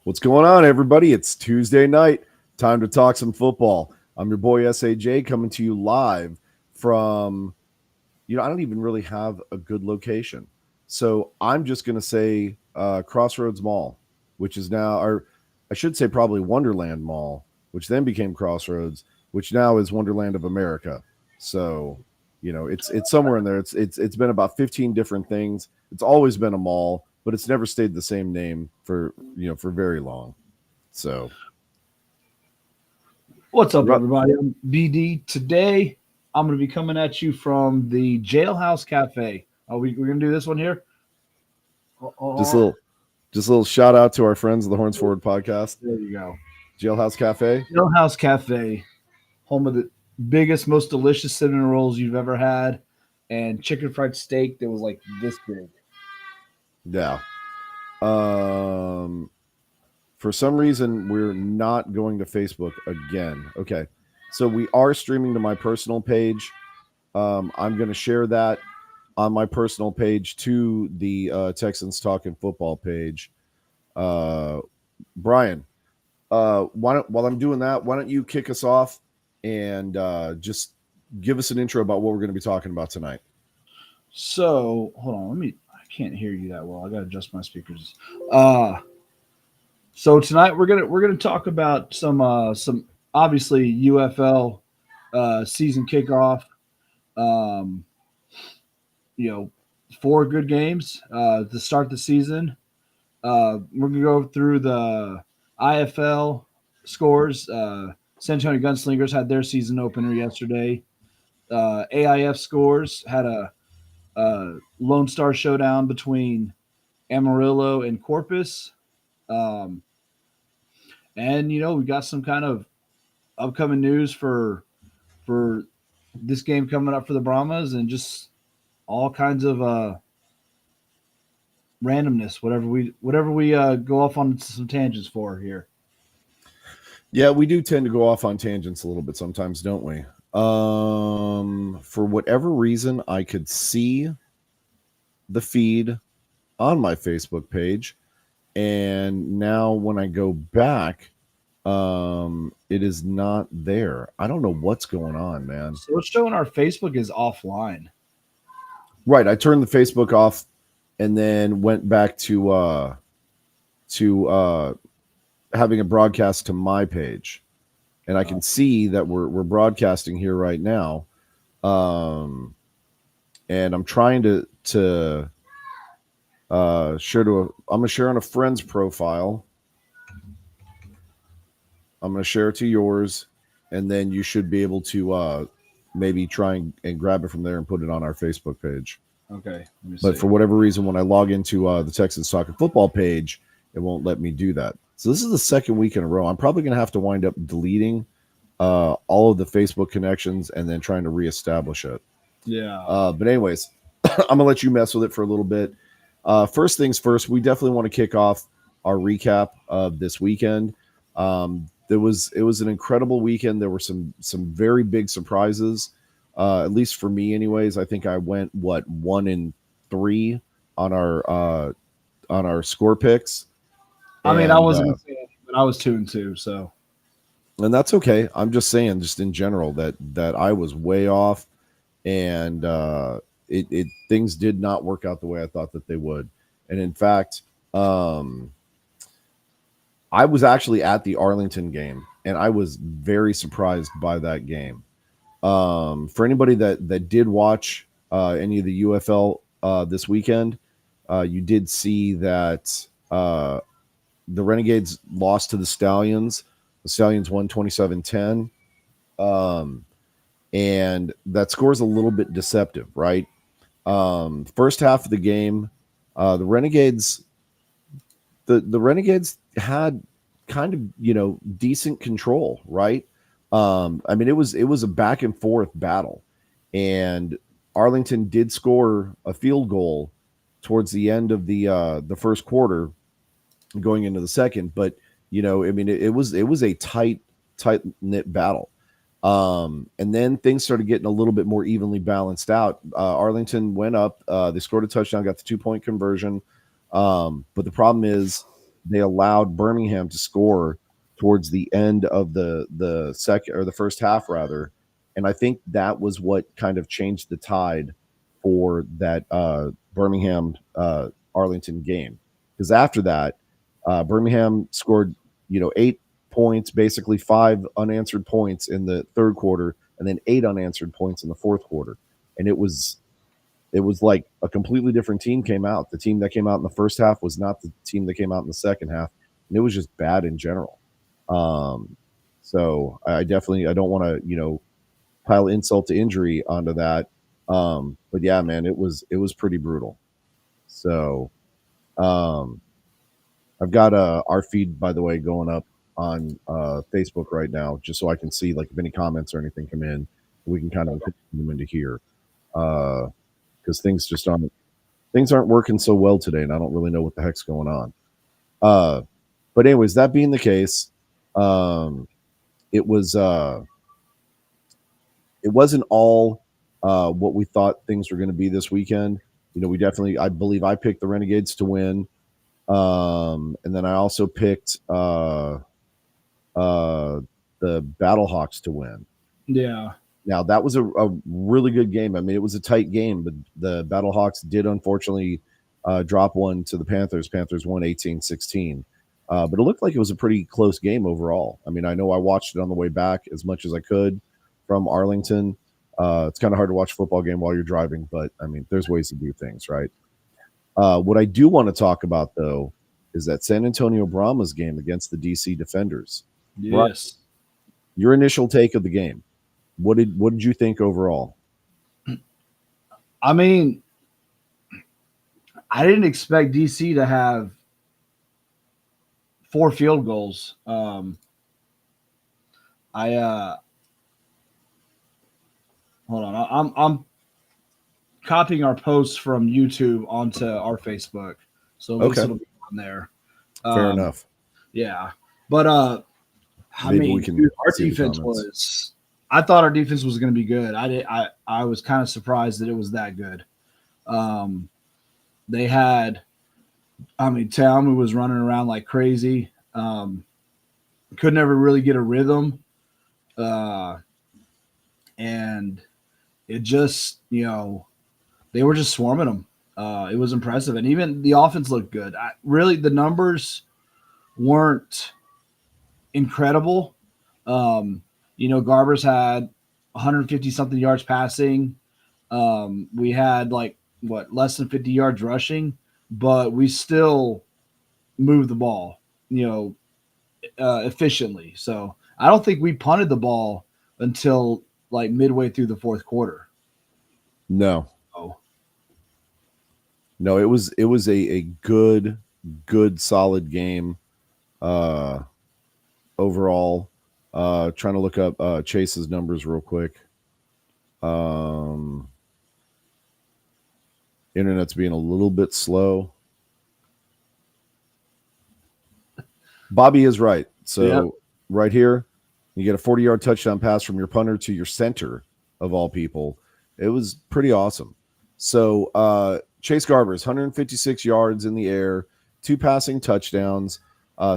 What's going on, everybody? It's Tuesday night. Time to talk some football. I'm your boy, SAJ, coming to you live from, I don't even really have a good location. So I'm just going to say Crossroads Mall, which is now, or I should say probably Wonderland Mall, which then became Crossroads, which now is Wonderland of America. So, it's somewhere in there. It's been about 15 different things. It's always been a mall, but it's never stayed the same name for very long. So, What's up, everybody? I'm BD. Today, I'm going to be coming at you from the Jailhouse Cafe. We're going to do this one here? just a little shout out to our friends of the Horns Forward podcast. There you go. Jailhouse Cafe. Jailhouse Cafe, home of the biggest, most delicious cinnamon rolls you've ever had, and chicken fried steak that was like this big. Yeah. For some reason, we're not going to Facebook again. Okay. So we are streaming to my personal page. I'm going to share that on my personal page to the Texans Talking Football page. Brian, while I'm doing that, why don't you kick us off and just give us an intro about what we're going to be talking about tonight? So, hold on. I can't hear you that well. I got to adjust my speakers. So tonight we're gonna talk about some obviously UFL season kickoff. Um, 4 good games to start the season. We're gonna go through the IFL scores. San Antonio Gunslingers had their season opener yesterday. AIF scores had a Lone Star showdown between Amarillo and Corpus. And we got some kind of upcoming news for this game coming up for the Brahmas, and just all kinds of randomness, whatever we go off on some tangents for here. Yeah, we do tend to go off on tangents a little bit sometimes, don't we? For whatever reason, I could see the feed on my Facebook page, and now when I go back, it is not there. I don't know what's going on, man. So it's showing our Facebook is offline. Right. I turned the Facebook off and then went back to having a broadcast to my page. And I can see that we're broadcasting here right now. And I'm trying to share I'm going to share on a friend's profile. I'm going to share it to yours, and then you should be able to maybe try and grab it from there and put it on our Facebook page. Okay. But for whatever reason, when I log into the Texans Talking Football page, it won't let me do that. So this is the second week in a row. I'm probably going to have to wind up deleting all of the Facebook connections and then trying to reestablish it. Yeah. But anyways, I'm going to let you mess with it for a little bit. First things first, we definitely want to kick off our recap of this weekend. It was an incredible weekend. There were some very big surprises, at least for me, anyways. I think I went 1-3 on our score picks. I mean, I wasn't gonna say anything, but I was 2-2, so. And that's okay. I'm just saying, just in general, that I was way off, and things did not work out the way I thought that they would. And in fact, I was actually at the Arlington game, and I was very surprised by that game. For anybody that did watch any of the UFL this weekend, you did see that the Renegades lost to the Stallions. The Stallions won 27-10. And that score is a little bit deceptive, right? First half of the game, the Renegades had kind of, decent control, right? I mean, it was a back and forth battle, and Arlington did score a field goal towards the end of the first quarter, going into the second. But I mean, it was a tight knit battle. And then things started getting a little bit more evenly balanced out. Arlington went up. They scored a touchdown, got the 2-point conversion. But the problem is they allowed Birmingham to score towards the end of the second or the first half rather, and I think that was what kind of changed the tide for that Birmingham Arlington game, because after that Birmingham scored 8 points, basically 5 unanswered points in the third quarter, and then 8 unanswered points in the fourth quarter, and it was like a completely different team came out. The team that came out in the first half was not the team that came out in the second half, and it was just bad in general. So I definitely I don't want to pile insult to injury onto that. But yeah, man, it was pretty brutal. So um, I've got our feed, by the way, going up on Facebook right now, just so I can see like if any comments or anything come in, we can kind of put them into here. Because things aren't working so well today, and I don't really know what the heck's going on. Uh, but anyways, that being the case, um, it was it wasn't all what we thought things were going to be this weekend. We definitely, I believe, I picked the Renegades to win, and then I also picked the Battlehawks to win. Yeah. Now that was a really good game. I mean, it was a tight game, but the Battlehawks did unfortunately drop one to the Panthers. Panthers won 18-16. But it looked like it was a pretty close game overall. I mean, I know I watched it on the way back as much as I could from Arlington. It's kind of hard to watch a football game while you're driving, but I mean, there's ways to do things, right? What I do want to talk about, though, is that San Antonio Brahmas game against the DC Defenders. Yes. Your initial take of the game. What did you think overall? I mean, I didn't expect DC to have 4 field goals. I hold on. I'm copying our posts from YouTube onto our Facebook, so at least it'll be on there. Fair enough. Yeah, but I Maybe mean, we can dude, our see the defense comments. was. I thought our defense was going to be good. I was kind of surprised that it was that good. They had, I mean, Talmu was running around like crazy. Could never really get a rhythm. And it just, they were just swarming them. It was impressive. And even the offense looked good. Really, the numbers weren't incredible. Garbers had 150 something yards passing. We had less than 50 yards rushing, but we still moved the ball, efficiently. So I don't think we punted the ball until like midway through the fourth quarter. No, Oh, no, it was a good solid game overall. Trying to look up Chase's numbers real quick. Internet's being a little bit slow. Bobby is right. So right here, you get a 40-yard touchdown pass from your punter to your center of all people. It was pretty awesome. So Chase Garbers, 156 yards in the air, 2 passing touchdowns,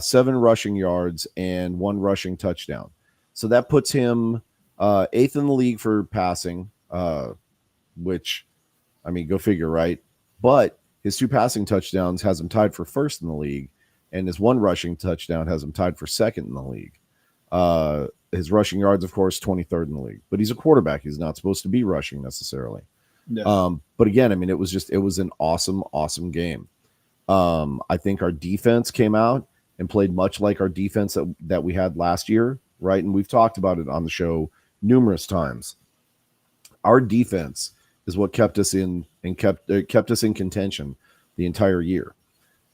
7 rushing yards, and 1 rushing touchdown. So that puts him 8th in the league for passing, which, I mean, go figure, right? But his 2 passing touchdowns has him tied for 1st in the league, and his 1 rushing touchdown has him tied for 2nd in the league. His rushing yards, of course, 23rd in the league. But he's a quarterback. He's not supposed to be rushing necessarily. yeah. But again, I mean, it was an awesome game. I think our defense came out and played much like our defense that we had last year, right? And we've talked about it on the show numerous times. Our defense is what kept us in and kept us in contention the entire year.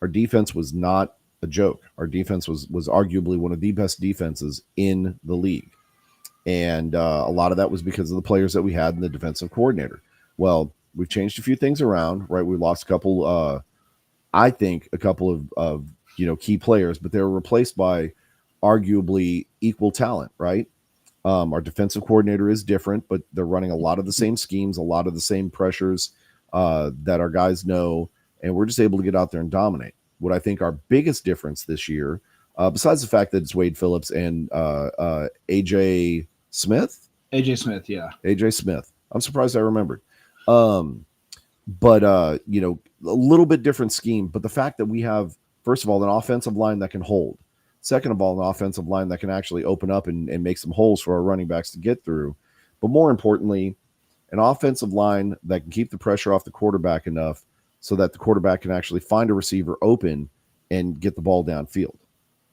Our defense was not a joke. Our defense was arguably one of the best defenses in the league. And a lot of that was because of the players that we had in the defensive coordinator. Well, we've changed a few things around, right? We lost a couple of key players, but they were replaced by arguably equal talent, right? Our defensive coordinator is different, but they're running a lot of the same schemes, a lot of the same pressures that our guys know, and we're just able to get out there and dominate. what I think our biggest difference this year, besides the fact that it's Wade Phillips and AJ Smith. AJ Smith, yeah. AJ Smith. I'm surprised I remembered. But a little bit different scheme. But the fact that we have, first of all, an offensive line that can hold. Second of all, an offensive line that can actually open up and make some holes for our running backs to get through. But more importantly, an offensive line that can keep the pressure off the quarterback enough so that the quarterback can actually find a receiver open and get the ball downfield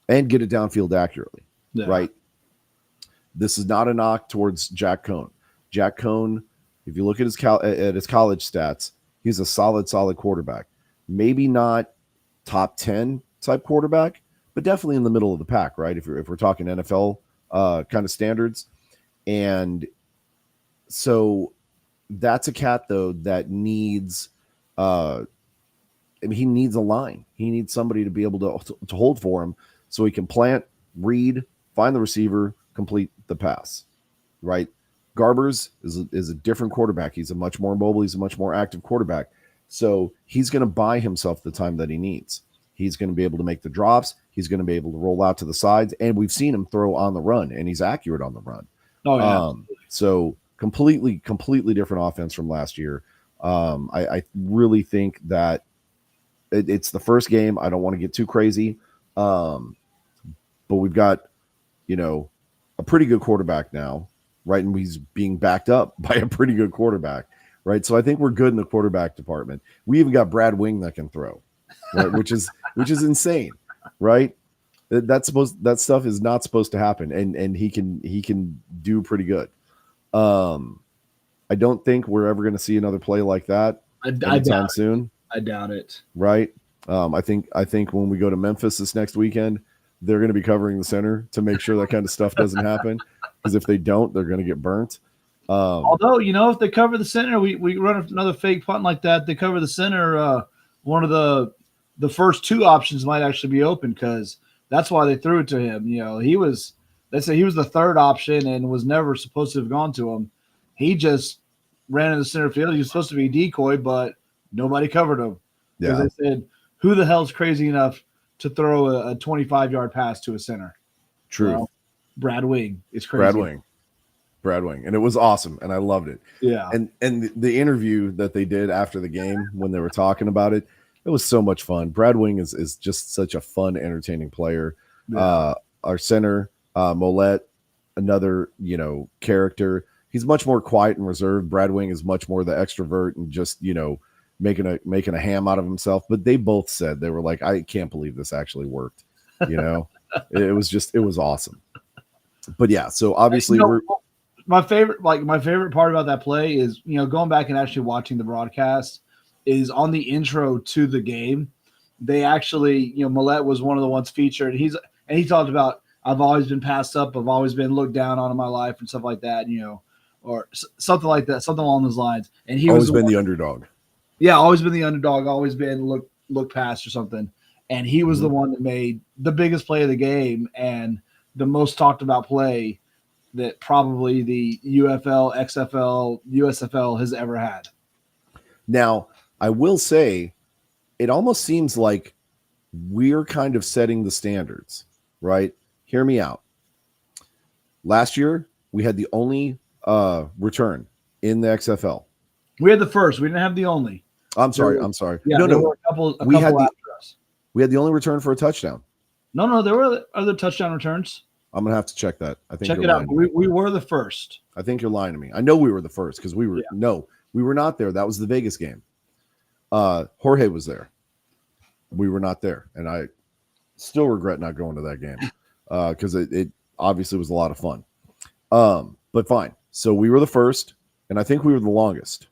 and get it downfield accurately, right? This is not a knock towards Jack Cohn. Jack Cohn, if you look at his college stats, he's a solid quarterback. Maybe not top 10 type quarterback, but definitely in the middle of the pack, right? If we're talking NFL kind of standards. And so that's a cat, though, that needs he needs a line. He needs somebody to be able to hold for him so he can plant, read, find the receiver, complete the pass, right? Garbers is a different quarterback. He's a much more mobile. He's a much more active quarterback. So he's going to buy himself the time that he needs. He's going to be able to make the drops. He's going to be able to roll out to the sides. And we've seen him throw on the run, and he's accurate on the run. Oh, yeah. So completely different offense from last year. I really think that it's the first game. I don't want to get too crazy. But we've got, a pretty good quarterback now, right? And he's being backed up by a pretty good quarterback, right? So I think we're good in the quarterback department. We even got Brad Wing that can throw, right? which is insane, right? That stuff is not supposed to happen, and he can do pretty good. I don't think we're ever going to see another play like that anytime soon. I doubt it. Right? I think when we go to Memphis this next weekend, they're going to be covering the center to make sure that kind of stuff doesn't happen. Because if they don't, they're going to get burnt. Although, if they cover the center, we run another fake punt like that. They cover the center. One of the first two options might actually be open because that's why they threw it to him. They say he was the third option and was never supposed to have gone to him. He just ran in the center field. He was supposed to be a decoy, but nobody covered him. Because they said, who the hell's crazy enough to throw a 25-yard pass to a center? True. Well, Brad Wing is crazy. Brad Wing. And it was awesome, and I loved it. Yeah. And the interview that they did after the game when they were talking about it, it was so much fun. Brad Wing is just such a fun, entertaining player. Yeah. Our center, Mollett, another, character. He's much more quiet and reserved. Brad Wing is much more the extrovert and just, making a ham out of himself. But they both said, they were like, I can't believe this actually worked. It was awesome. But yeah, so obviously my favorite part about that play is, going back and actually watching the broadcast is on the intro to the game. They actually, Mollett was one of the ones featured. He talked about, I've always been passed up. I've always been looked down on in my life and stuff like that, or something like that, something along those lines. And he always been the underdog. Yeah, always been the underdog, always been looked past or something. And he was the one that made the biggest play of the game and the most talked about play that probably the UFL, XFL, USFL has ever had. Now, I will say, it almost seems like we're kind of setting the standards, right? Hear me out. Last year, we had the only return in the XFL. We had the first. We didn't have the only. I'm sorry. Yeah, no. Were a couple we had after us. We had the only return for a touchdown. No, there were other touchdown returns. I'm gonna have to check that. I think check it out. We were the first. I think you're lying to me. I know we were the first because we were. Yeah. No, we were not there. That was the Vegas game. Jorge was there. We were not there, and I still regret not going to that game because it obviously was a lot of fun. But fine. So we were the first, and I think we were the longest.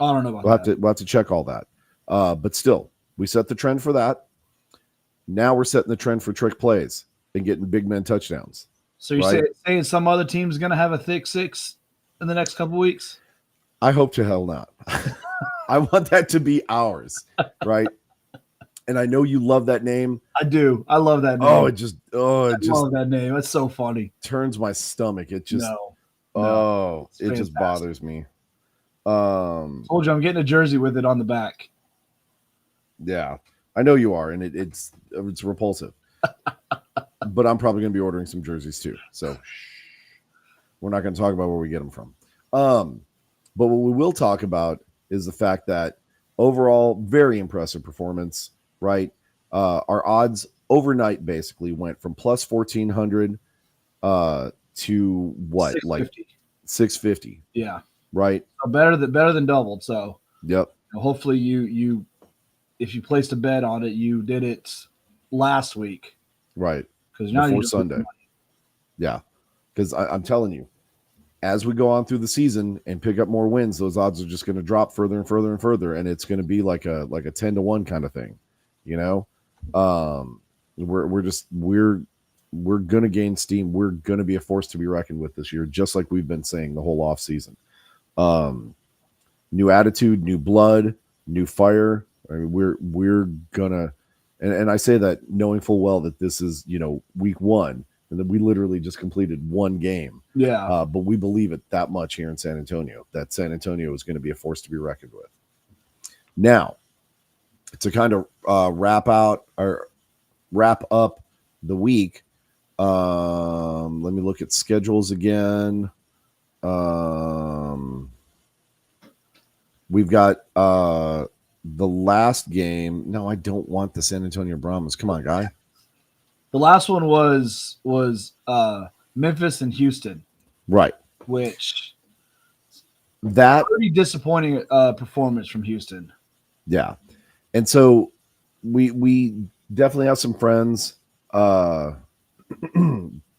I don't know about that. We'll have to check all that. But still, we set the trend for that. Now we're setting the trend for trick plays and getting big men touchdowns. So you're saying some other team's going to have a thick six in the next couple weeks? I hope to hell not. I want that to be ours, right? And I know you love that name. I do. I love that name. I love that name. It's so funny. Turns my stomach. It just it just bothers me. Told you I'm getting a jersey with it on the back. Yeah. I know you are, and it's repulsive. But I'm probably going to be ordering some jerseys too. So we're not going to talk about where we get them from. But what we will talk about is the fact that overall, very impressive performance, right? Our odds overnight basically went from plus 1,400 to what? 650. Like 650. Yeah. Right? So better than doubled. So yep. Hopefully you if you placed a bet on it, you did it last week. Right. Because now before Sunday. Yeah. Because I'm telling you, as we go on through the season and pick up more wins, those odds are just going to drop further and further and further, and it's going to be like a 10-1 kind of thing, you know. We're going to gain steam. We're going to be a force to be reckoned with this year, just like we've been saying the whole off season. New attitude, new blood, new fire. I mean, we're gonna, and I say that knowing full well that this is week 1. And then we literally just completed one game. Yeah. But we believe it that much here in San Antonio, that San Antonio is going to be a force to be reckoned with. Now, to kind of wrap up the week, let me look at schedules again. We've got the last game. No, I don't want the San Antonio Brahmas. Come on, guy. The last one was Memphis and Houston, right? Which that pretty disappointing performance from Houston. Yeah, and so we definitely have some friends that are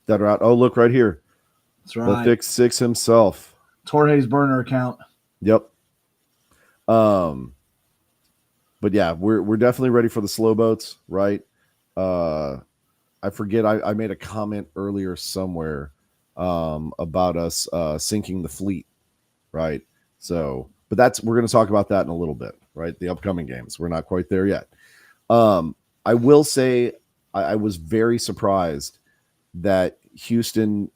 out. Oh, look right here. That's right. The Thick Six himself. Torre's burner account. Yep. But yeah, we're definitely ready for the slow boats, right? I forget. I made a comment earlier somewhere about us sinking the fleet, right? So, but we're going to talk about that in a little bit, right? The upcoming games. We're not quite there yet. I will say I was very surprised that Houston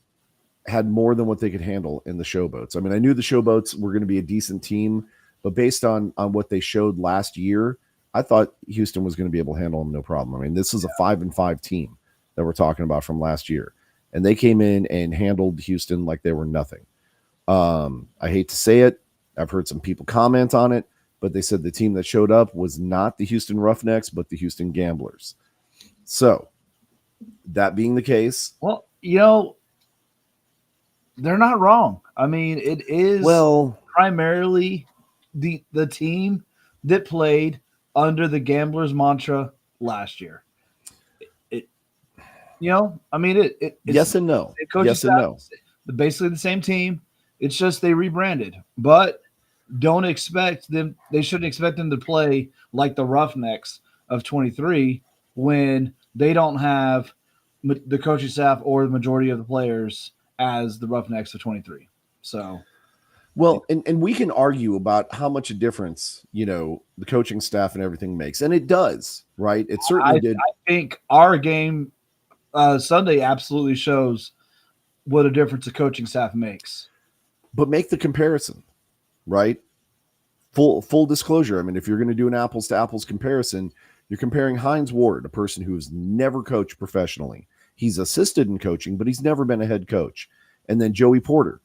had more than what they could handle in the Showboats. I mean, I knew the Showboats were going to be a decent team, but based on what they showed last year, I thought Houston was going to be able to handle them no problem. I mean, this is a 5-5 team that we're talking about from last year, and they came in and handled Houston like they were nothing. I hate to say it. I've heard some people comment on it, but they said the team that showed up was not the Houston Roughnecks, but the Houston Gamblers. So that being the case, well, they're not wrong. I mean, it is primarily the team that played under the Gamblers mantra last year. I mean, it's yes and no. Yes and no. Basically the same team. It's just they rebranded. But don't expect them. They shouldn't expect them to play like the Roughnecks of 23 when they don't have the coaching staff or the majority of the players as the Roughnecks of 23. So, well, and we can argue about how much a difference, the coaching staff and everything makes. And it does, right? It certainly did. I think our game Sunday absolutely shows what a difference a coaching staff makes. But make the comparison, right? Full disclosure. I mean, if you're going to do an apples to apples comparison, you're comparing Hines Ward, a person who's never coached professionally. He's assisted in coaching, but he's never been a head coach. And then Joey Porter,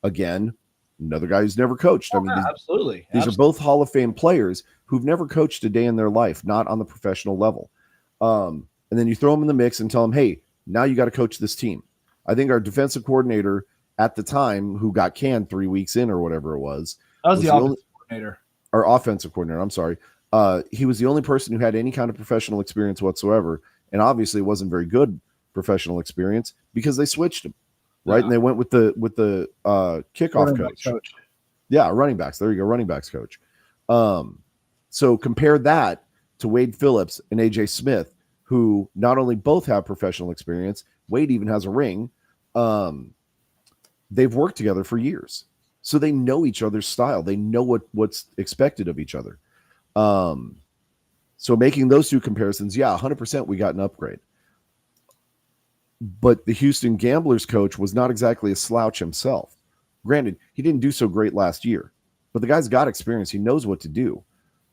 again, another guy who's never coached. I mean, absolutely. These are both Hall of Fame players who've never coached a day in their life, not on the professional level. And then you throw them in the mix and tell them, hey, now you got to coach this team. I think our defensive coordinator at the time, who got canned 3 weeks in or whatever it was. That was the offensive coordinator. Our offensive coordinator, I'm sorry. He was the only person who had any kind of professional experience whatsoever. And obviously it wasn't very good professional experience because they switched him, right? Yeah. And they went with the kickoff coach. Yeah, running backs. There you go, running backs coach. So compare that to Wade Phillips and AJ Smith, who not only both have professional experience, Wade even has a ring. They've worked together for years, so they know each other's style. They know what's expected of each other. So making those two comparisons, yeah, 100% we got an upgrade. But the Houston Gamblers coach was not exactly a slouch himself. Granted, he didn't do so great last year, but the guy's got experience. He knows what to do.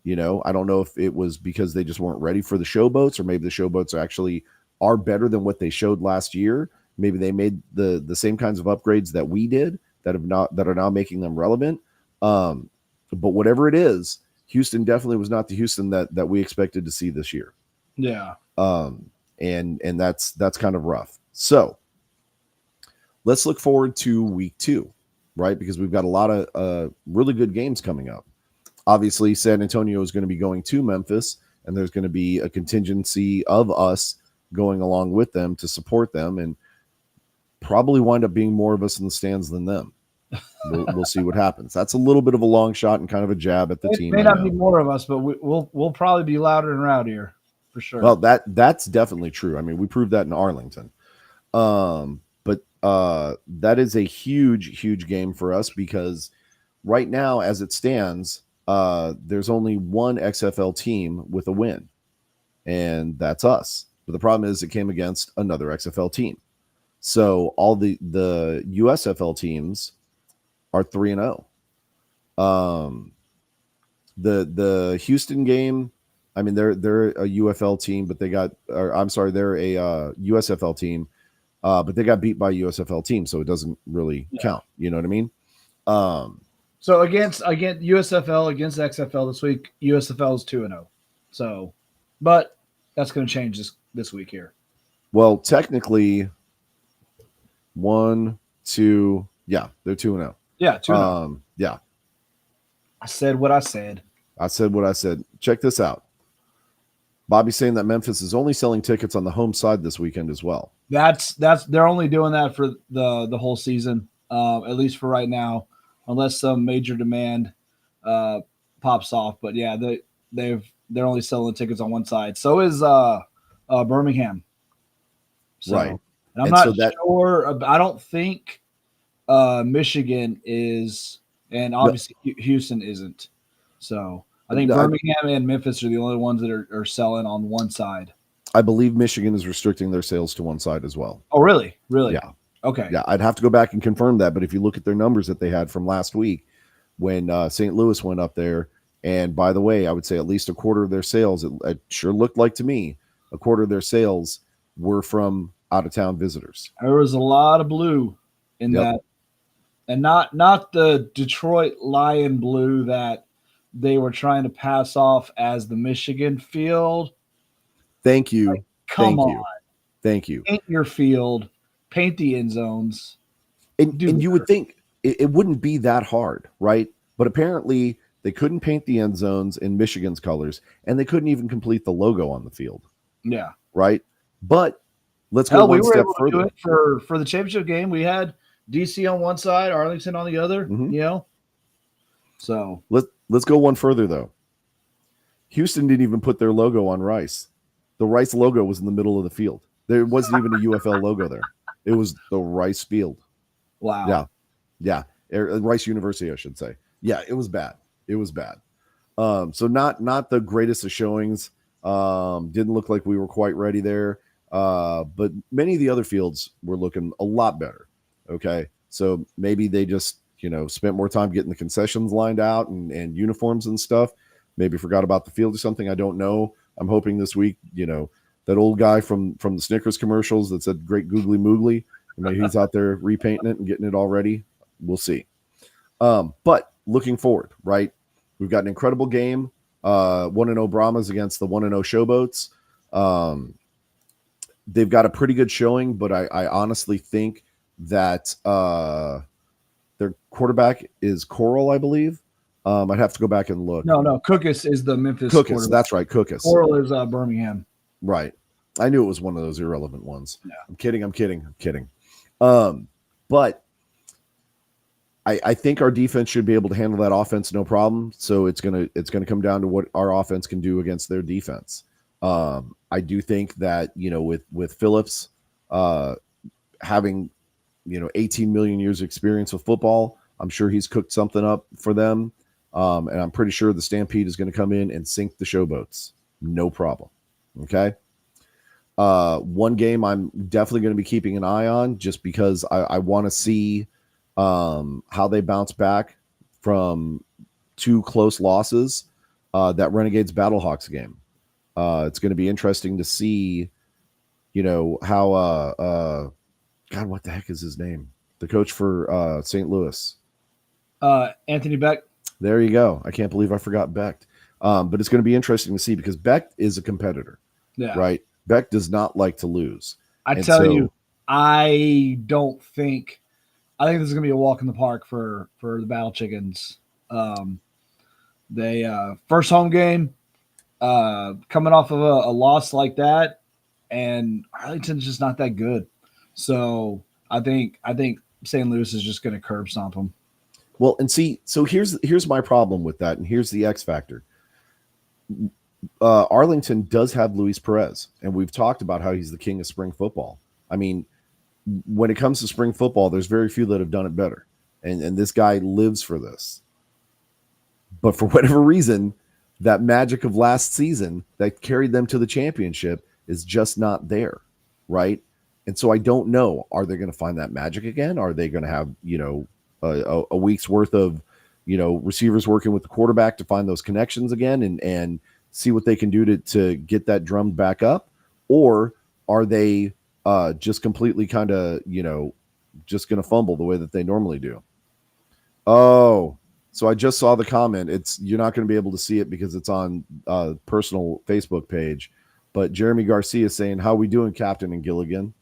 I don't know if it was because they just weren't ready for the showboats, or maybe the showboats actually are better than what they showed last year. Maybe they made the same kinds of upgrades that we did that are now making them relevant. But whatever it is, Houston definitely was not the Houston that we expected to see this year. Yeah. And that's kind of rough. So let's look forward to week 2, right? Because we've got a lot of really good games coming up. Obviously, San Antonio is going to be going to Memphis, and there's going to be a contingency of us going along with them to support them, and probably wind up being more of us in the stands than them. We'll see what happens. That's a little bit of a long shot and kind of a jab at the It team. may not be more of us, but we'll probably be louder and rowdier for sure. Well, that's definitely true. I mean, we proved that in Arlington. But that is a huge game for us, because right now, as it stands, there's only one XFL team with a win, and that's us. But the problem is it came against another XFL team. So all the USFL teams are 3-0. The Houston game, I mean, they're a UFL team, but they're a USFL team, but they got beat by a USFL team, so it doesn't really count. You know what I mean? So against USFL against XFL this week, USFL is 2-0. So, but that's going to change this week here. Well, technically, 1, 2, yeah, they're 2-0. Yeah, 2-0. Yeah. I said what I said. I said what I said. Check this out. Bobby's saying that Memphis is only selling tickets on the home side this weekend as well. That's they're only doing that for the whole season, at least for right now, unless some major demand pops off. But yeah, they're only selling tickets on one side. So is Birmingham. So, right. And I'm not sure. I don't think Michigan is, and obviously Houston isn't. So I think Birmingham and Memphis are the only ones that are selling on one side. I believe Michigan is restricting their sales to one side as well. Oh, really? Really? Yeah. Okay. Yeah, I'd have to go back and confirm that. But if you look at their numbers that they had from last week when St. Louis went up there, and by the way, I would say at least a quarter of their sales, it sure looked like to me, a quarter of their sales were from out-of-town visitors. There was a lot of blue in that. And not the Detroit Lion blue that they were trying to pass off as the Michigan field. Thank you. Like, come on. Thank you. Paint your field. Paint the end zones. And you would think it wouldn't be that hard, right? But apparently they couldn't paint the end zones in Michigan's colors, and they couldn't even complete the logo on the field. Yeah. Right? But let's go one step further. To do it for the championship game. We had DC on one side, Arlington on the other, So let's go one further though. Houston didn't even put their logo on Rice. The Rice logo was in the middle of the field. There wasn't even a UFL logo there. It was the Rice Field. Wow. Yeah. Rice University, I should say. Yeah, it was bad. So not the greatest of showings. Didn't look like we were quite ready there. But many of the other fields were looking a lot better. Okay. So maybe they just, spent more time getting the concessions lined out and uniforms and stuff. Maybe forgot about the field or something. I don't know. I'm hoping this week, that old guy from the Snickers commercials that said great googly moogly, maybe he's out there repainting it and getting it all ready. We'll see. But looking forward, right? We've got an incredible game. 1-0 Brahmas against the 1-0 Showboats. They've got a pretty good showing, but I honestly think that their quarterback is Coral, I believe. I'd have to go back and look. No, Cookus is the Memphis Cookus, that's right, Cookus. Coral is Birmingham. Right. I knew it was one of those irrelevant ones. Yeah. I'm kidding. But I think our defense should be able to handle that offense no problem. So it's gonna come down to what our offense can do against their defense. I do think that with Phillips having 18 million years of experience with football, I'm sure he's cooked something up for them. And I'm pretty sure the Stampede is going to come in and sink the Showboats. No problem. Okay. One game I'm definitely going to be keeping an eye on just because I want to see how they bounce back from 2 close losses. that Renegades Battlehawks game. It's going to be interesting to see, how God, what the heck is his name? The coach for St. Louis. Anthony Beck. There you go. I can't believe I forgot Beck. But it's going to be interesting to see because Beck is a competitor, right? Beck does not like to lose. I tell you, I think this is going to be a walk in the park for the Battle Chickens. They first home game, coming off of a loss like that, and Arlington's just not that good. So I think St. Louis is just going to curb stomp them. Well, and see, so here's my problem with that, and here's the X factor. Arlington does have Luis Perez, and we've talked about how he's the king of spring football. I mean, when it comes to spring football, there's very few that have done it better, and this guy lives for this. But for whatever reason, that magic of last season that carried them to the championship is just not there, right? And so I don't know. Are they going to find that magic again? Are they going to have, a week's worth of, receivers working with the quarterback to find those connections again and see what they can do to get that drummed back up? Or are they just completely kind of, just going to fumble the way that they normally do? Oh, so I just saw the comment. You're not going to be able to see it because it's on personal Facebook page. But Jeremy Garcia is saying, how we doing, Captain and Gilligan?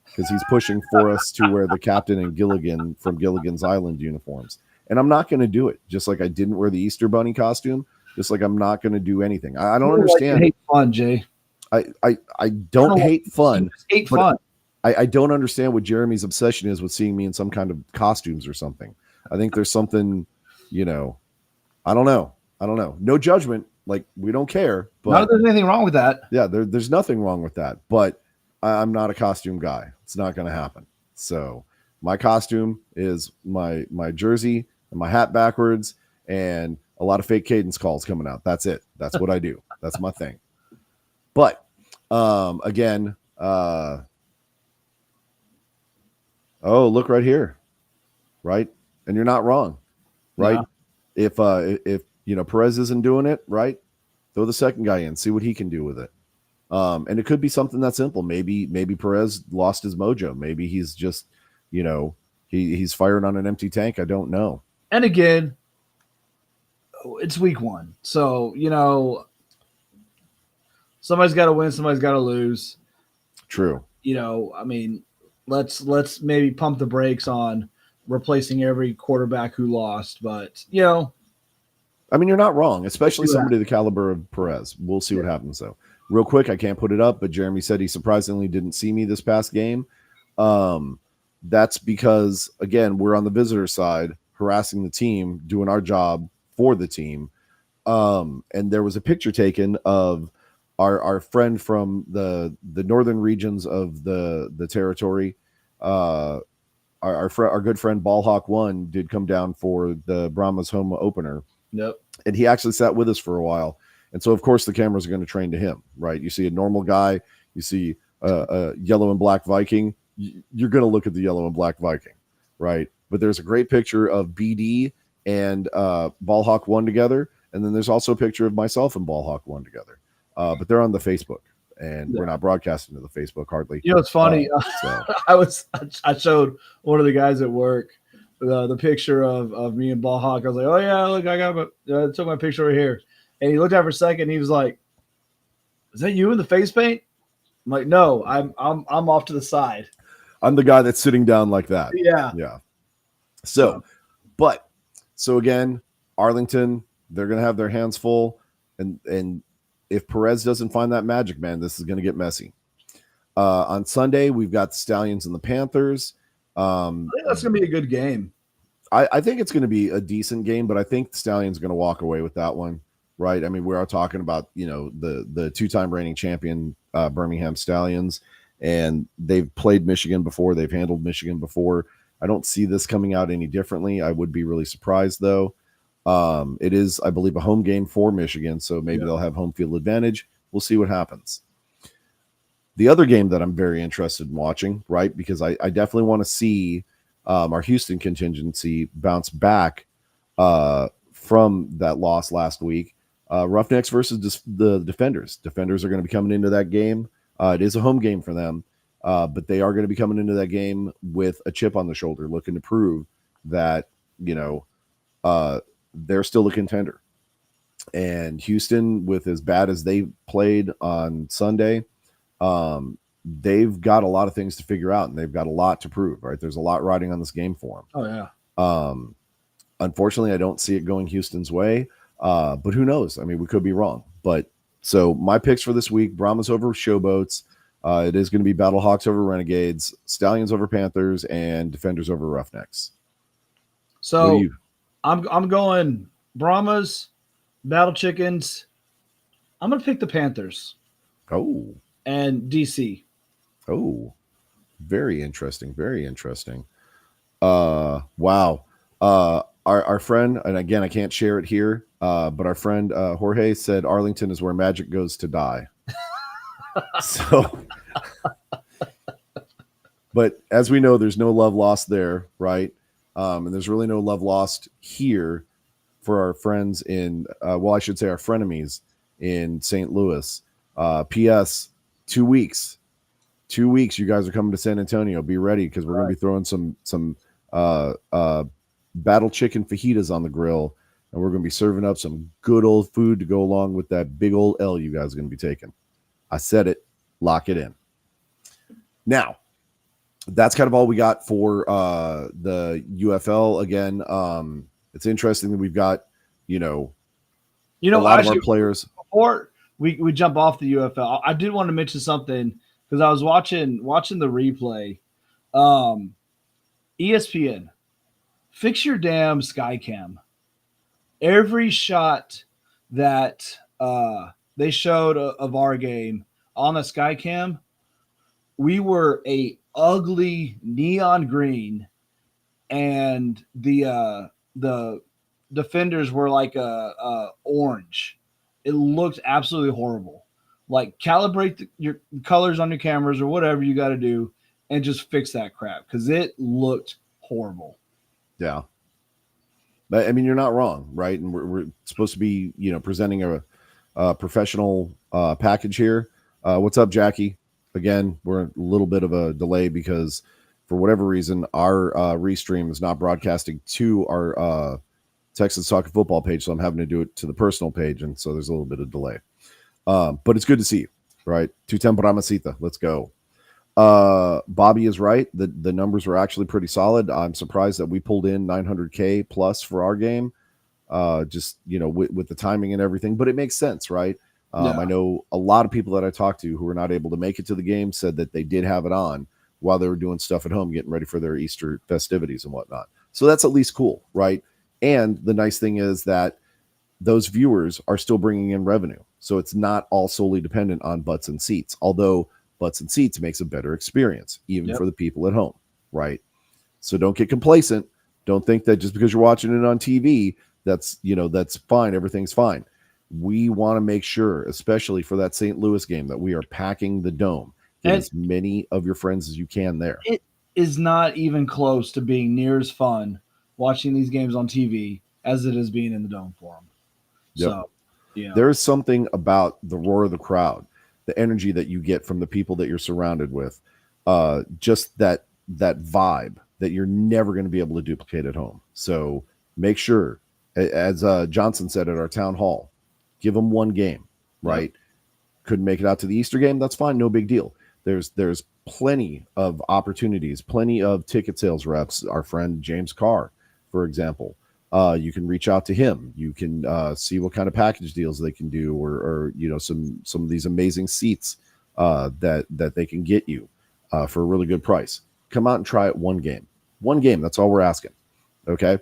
Because he's pushing for us to wear the Captain and Gilligan from Gilligan's Island uniforms. And I'm not going to do it. Just like I didn't wear the Easter Bunny costume. Just like I'm not going to do anything. I don't understand. Like hate fun, Jay. I don't hate fun. Hate fun. I don't understand what Jeremy's obsession is with seeing me in some kind of costumes or something. I think there's something, I don't know. No judgment. Like, we don't care. But not that there's anything wrong with that. Yeah, there's nothing wrong with that. But I'm not a costume guy. It's not going to happen. So my costume is my jersey and my hat backwards and a lot of fake cadence calls coming out. That's it. That's what I do. That's my thing. But again, oh, look right here. Right? And you're not wrong. Right? Yeah. If Perez isn't doing it, right? Throw the second guy in, see what he can do with it. And it could be something that simple. Maybe Perez lost his mojo. Maybe he's just, he's firing on an empty tank. I don't know. And again, it's week one. So, somebody's got to win. Somebody's got to lose. True. I mean, let's maybe pump the brakes on replacing every quarterback who lost. But, I mean, you're not wrong, especially somebody the caliber of Perez. We'll see what happens, though. Real quick, I can't put it up, but Jeremy said he surprisingly didn't see me this past game. That's because, again, we're on the visitor side, harassing the team, doing our job for the team. And there was a picture taken of our friend from the northern regions of the territory. Our good friend Ballhawk One did come down for the Brahma's home opener. Yep. And he actually sat with us for a while. And so, of course, the cameras are going to train to him, right? You see a normal guy, you see a yellow and black Viking, you're going to look at the yellow and black Viking, right? But there's a great picture of BD and Ballhawk One together. And then there's also a picture of myself and Ballhawk One together. But they're on the Facebook, and we're not broadcasting to the Facebook hardly. It's funny. I showed one of the guys at work the picture of me and Ballhawk. I was like, oh, yeah, look, I took my picture right here. And he looked at it for a second. And he was like, "Is that you in the face paint?" I'm like, "No, I'm off to the side. I'm the guy that's sitting down like that." Yeah. So again, Arlington, they're going to have their hands full, and if Perez doesn't find that magic, man, this is going to get messy. On Sunday, we've got the Stallions and the Panthers. I think that's going to be a good game. I think it's going to be a decent game, but I think the Stallions are going to walk away with that one. Right. I mean, we are talking about, the two-time reigning champion Birmingham Stallions, and they've played Michigan before. They've handled Michigan before. I don't see this coming out any differently. I would be really surprised, though. It is, I believe, a home game for Michigan, so maybe they'll have home field advantage. We'll see what happens. The other game that I'm very interested in watching, right, because I definitely want to see our Houston contingency bounce back from that loss last week. Roughnecks versus the Defenders. Defenders are going to be coming into that game. It is a home game for them, but they are going to be coming into that game with a chip on the shoulder, looking to prove that, they're still a contender. And Houston, with as bad as they played on Sunday, they've got a lot of things to figure out, and they've got a lot to prove, right? There's a lot riding on this game for them. Oh, yeah. Unfortunately, I don't see it going Houston's way, but who knows? I mean, we could be wrong. But so my picks for this week: Brahmas over Showboats. It is going to be Battlehawks over Renegades, Stallions over Panthers, and Defenders over Roughnecks. So I'm going Brahmas, Battle Chickens. I'm going to pick the Panthers. Oh. And DC. Oh, very interesting. Very interesting. Wow. Our friend, and again, I can't share it here, but our friend Jorge said Arlington is where magic goes to die. So, but as we know, there's no love lost there, right? And there's really no love lost here for our friends in, I should say our frenemies in St. Louis. P.S. 2 weeks. 2 weeks, you guys are coming to San Antonio. Be ready, because we're going to be throwing some battle chicken fajitas on the grill, and we're going to be serving up some good old food to go along with that big old L you guys are going to be taking. I said it. Lock it in. Now, that's kind of all we got for the UFL. Again, it's interesting that we've got, a lot of our players. Before we jump off the UFL, I did want to mention something, because I was watching the replay. ESPN, fix your damn Skycam. Every shot that they showed of our game on the Skycam, we were a ugly neon green, and the defenders were like a orange. It looked absolutely horrible. Like, calibrate your colors on your cameras or whatever you got to do, and just fix that crap, because it looked horrible. Yeah. But, I mean, you're not wrong, right? And we're supposed to be, presenting a professional package here. What's up, Jackie? Again, we're a little bit of a delay because for whatever reason, our restream is not broadcasting to our Texans Soccer Football page, so I'm having to do it to the personal page, and so there's a little bit of delay. But it's good to see you, right? Tu temporamacita. Let's go. Bobby is right. The numbers were actually pretty solid. I'm surprised that we pulled in 900K plus for our game. Just, with the timing and everything, but it makes sense, right? I know a lot of people that I talked to who were not able to make it to the game said that they did have it on while they were doing stuff at home, getting ready for their Easter festivities and whatnot. So that's at least cool, right? And the nice thing is that those viewers are still bringing in revenue. So it's not all solely dependent on butts and seats, although butts and seats makes a better experience, even for the people at home, right? So don't get complacent. Don't think that just because you're watching it on TV, that's fine. Everything's fine. We want to make sure, especially for that St. Louis game, that we are packing the dome. Get as many of your friends as you can there. It is not even close to being near as fun watching these games on TV as it is being in the dome for them. Yep. So, there is something about the roar of the crowd, the energy that you get from the people that you're surrounded with, just that vibe that you're never going to be able to duplicate at home. So make sure, as Johnson said at our town hall, give them one game, right? Yep. Couldn't make it out to the Easter game. That's fine. No big deal. There's plenty of opportunities, plenty of ticket sales reps. Our friend James Carr, for example, you can reach out to him. You can see what kind of package deals they can do, or some of these amazing seats that they can get you for a really good price. Come out and try it one game. One game. That's all we're asking. Okay.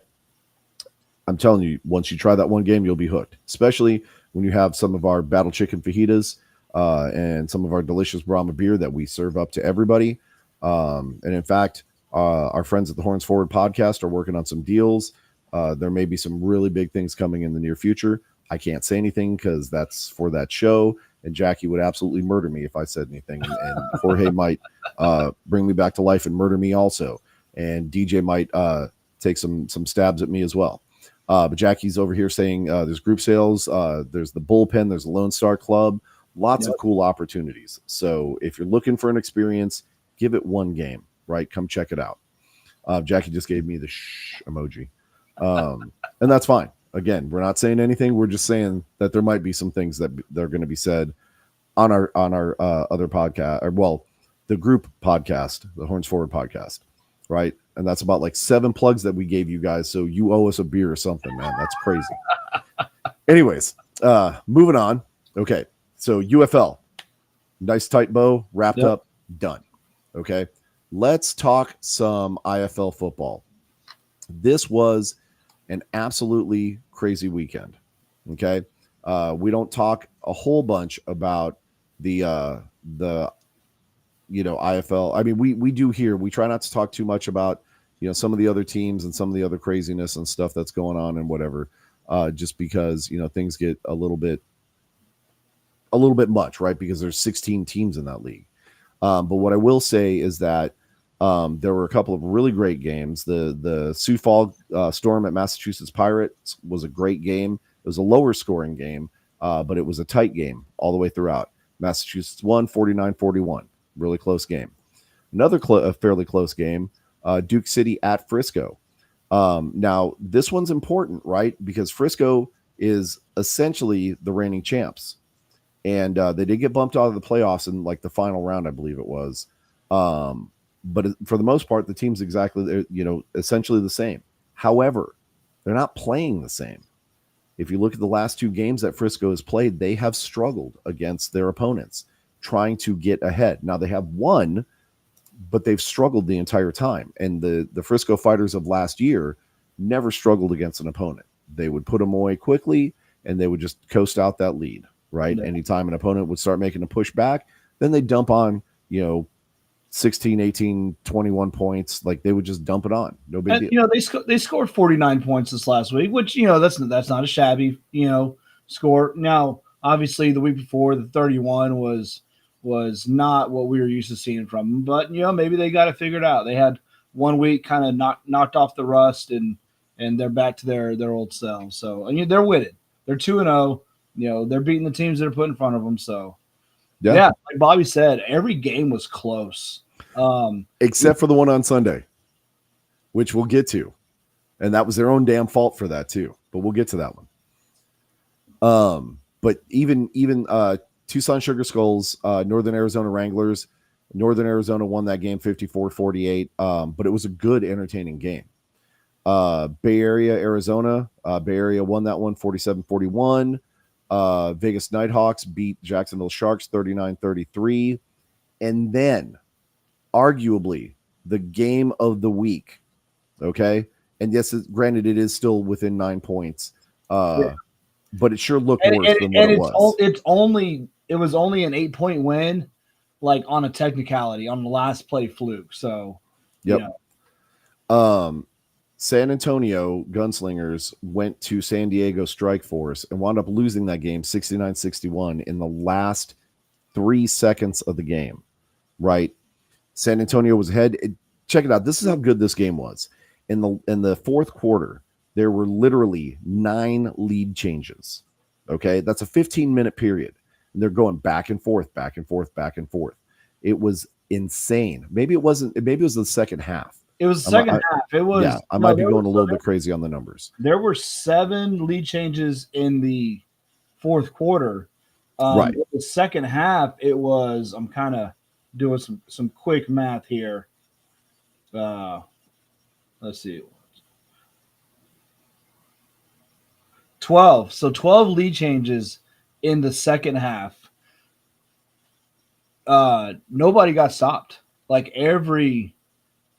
I'm telling you, once you try that one game, you'll be hooked, especially when you have some of our battle chicken fajitas and some of our delicious Brahma beer that we serve up to everybody. And in fact, our friends at the Horns Forward podcast are working on some deals. There may be some really big things coming in the near future. I can't say anything because that's for that show, and Jackie would absolutely murder me if I said anything. And Jorge might bring me back to life and murder me also. And DJ might take some stabs at me as well. But Jackie's over here saying there's group sales, there's the bullpen, there's the Lone Star Club, lots of cool opportunities. So if you're looking for an experience, give it one game, right? Come check it out. Jackie just gave me the shh emoji. And that's fine. Again, we're not saying anything. We're just saying that there might be some things that are going to be said on our other podcast, or well, the group podcast, the Horns Forward podcast, right? And that's about like 7 plugs that we gave you guys. So you owe us a beer or something, man. That's crazy. Anyways, moving on. Okay, so UFL, nice tight bow, wrapped up, done. Okay, let's talk some IFL football. This was an absolutely crazy weekend. Okay. We don't talk a whole bunch about the IFL. I mean, we do here. We try not to talk too much about, some of the other teams and some of the other craziness and stuff that's going on and whatever, just because, things get a little bit much, right? Because there's 16 teams in that league. But what I will say is that there were a couple of really great games. The Sioux Falls Storm at Massachusetts Pirates was a great game. It was a lower scoring game, but it was a tight game all the way throughout. Massachusetts won 49-41. Really close game. Another fairly close game, Duke City at Frisco. Now, this one's important, right? Because Frisco is essentially the reigning champs. And they did get bumped out of the playoffs in like the final round, I believe it was. But for the most part, the team's exactly, essentially the same. However, they're not playing the same. If you look at the last 2 games that Frisco has played, they have struggled against their opponents, trying to get ahead. Now, they have won, but they've struggled the entire time. And the Frisco Fighters of last year never struggled against an opponent. They would put them away quickly, and they would just coast out that lead, right? Yeah. Anytime an opponent would start making a push back, then they dump on, 16, 18, 21 points. Like they would just dump it on. No big deal. They scored 49 points this last week, which, that's not a shabby, score. Now, obviously the week before the 31 was not what we were used to seeing from them, but maybe they got it figured out. They had 1 week kind of knocked off the rust and they're back to their old selves. So, they're winning. They're 2-0, they're beating the teams that are put in front of them. So, yeah, like Bobby said, every game was close. Except for the one on Sunday, which we'll get to. And that was their own damn fault for that too. But we'll get to that one. But even Tucson Sugar Skulls, Northern Arizona Wranglers, Northern Arizona won that game 54-48. But it was a good, entertaining game. Bay Area, Arizona, Bay Area won that one 47-41. Vegas Nighthawks beat Jacksonville Sharks 39-33. And then, arguably, the game of the week. Okay? And yes, granted, it is still within 9 points. But it sure looked worse than what it was. It was only an 8-point win, like on a technicality, on the last play fluke. So, yep. San Antonio Gunslingers went to San Diego Strike Force and wound up losing that game 69-61 in the last 3 seconds of the game, right? San Antonio was ahead. Check it out. This is how good this game was. In the fourth quarter, there were literally 9 lead changes, okay? That's a 15-minute period. And they're going back and forth, back and forth, back and forth. It was insane. Maybe it was the second half. It was the second half. It was. Yeah, I might be going a little bit crazy on the numbers. There were 7 lead changes in the fourth quarter. Right. The second half, it was. I'm kind of doing some quick math here. Let's see. 12. So 12 lead changes in the second half. Nobody got stopped. Like every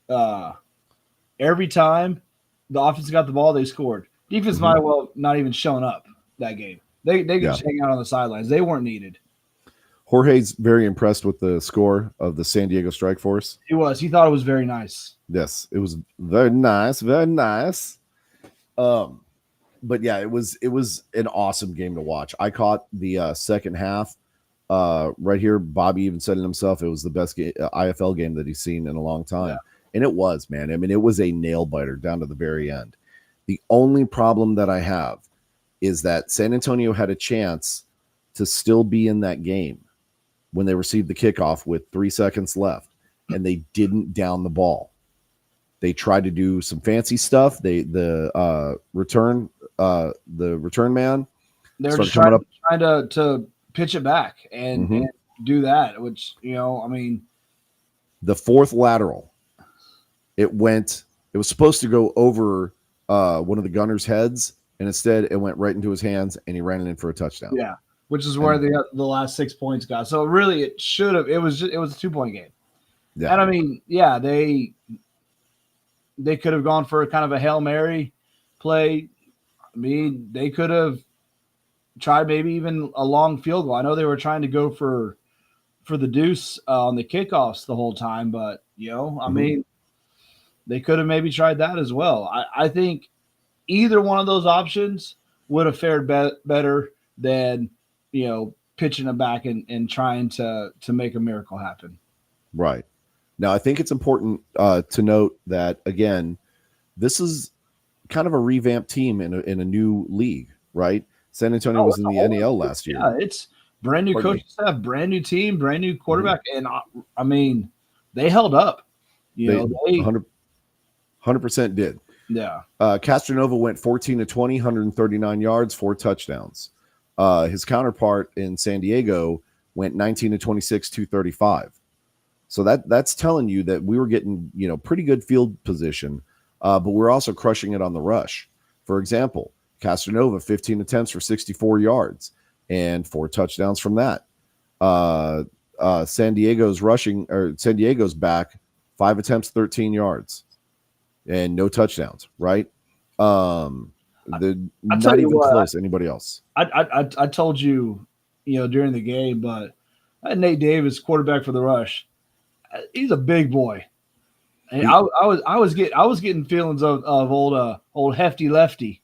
time the offense got the ball, they scored. Defense might have well not even shown up that game. They could just hang out on the sidelines. They weren't needed. Jorge's very impressed with the score of the San Diego Strike Force. He was. He thought it was very nice. Yes, it was very nice, very nice. But yeah, it was an awesome game to watch. I caught the second half right here. Bobby even said it himself. It was the best IFL game that he's seen in a long time. Yeah. And it was, man. I mean, it was a nail biter down to the very end. The only problem that I have is that San Antonio had a chance to still be in that game when they received the kickoff with 3 seconds left, and they didn't down the ball. They tried to do some fancy stuff. The return man. They're just trying to pitch it back and do that, which, I mean, the fourth lateral, it was supposed to go over one of the gunners' heads, and instead it went right into his hands, and he ran it in for a touchdown. Yeah, which is where the last 6 points got. So really, it should have. It was a 2-point game. Yeah. And I mean, yeah, they could have gone for a kind of a Hail Mary play. I mean, they could have tried maybe even a long field goal. I know they were trying to go for the deuce on the kickoffs the whole time, but I mean, they could have maybe tried that as well. I think either one of those options would have fared better than pitching it back and trying to make a miracle happen. Right. Now, I think it's important to note that, again, this is kind of a revamped team in a new league, right? San Antonio was in the NAL last year. Yeah, it's brand new coaching staff, brand new team, brand new quarterback, and I mean, they held up. They 100% did. Yeah. Castronova went 14-20, 139 yards, 4 touchdowns. His counterpart in San Diego went 19-26, 235. So that's telling you that we were getting, pretty good field position, but we're also crushing it on the rush. For example, Castronova, 15 attempts for 64 yards and 4 touchdowns from that. San Diego's back, 5 attempts, 13 yards and no touchdowns, right? Not even close to anybody else. I told you, during the game, but Nate Davis, quarterback for the Rush, he's a big boy. And I was getting feelings of old Hefty Lefty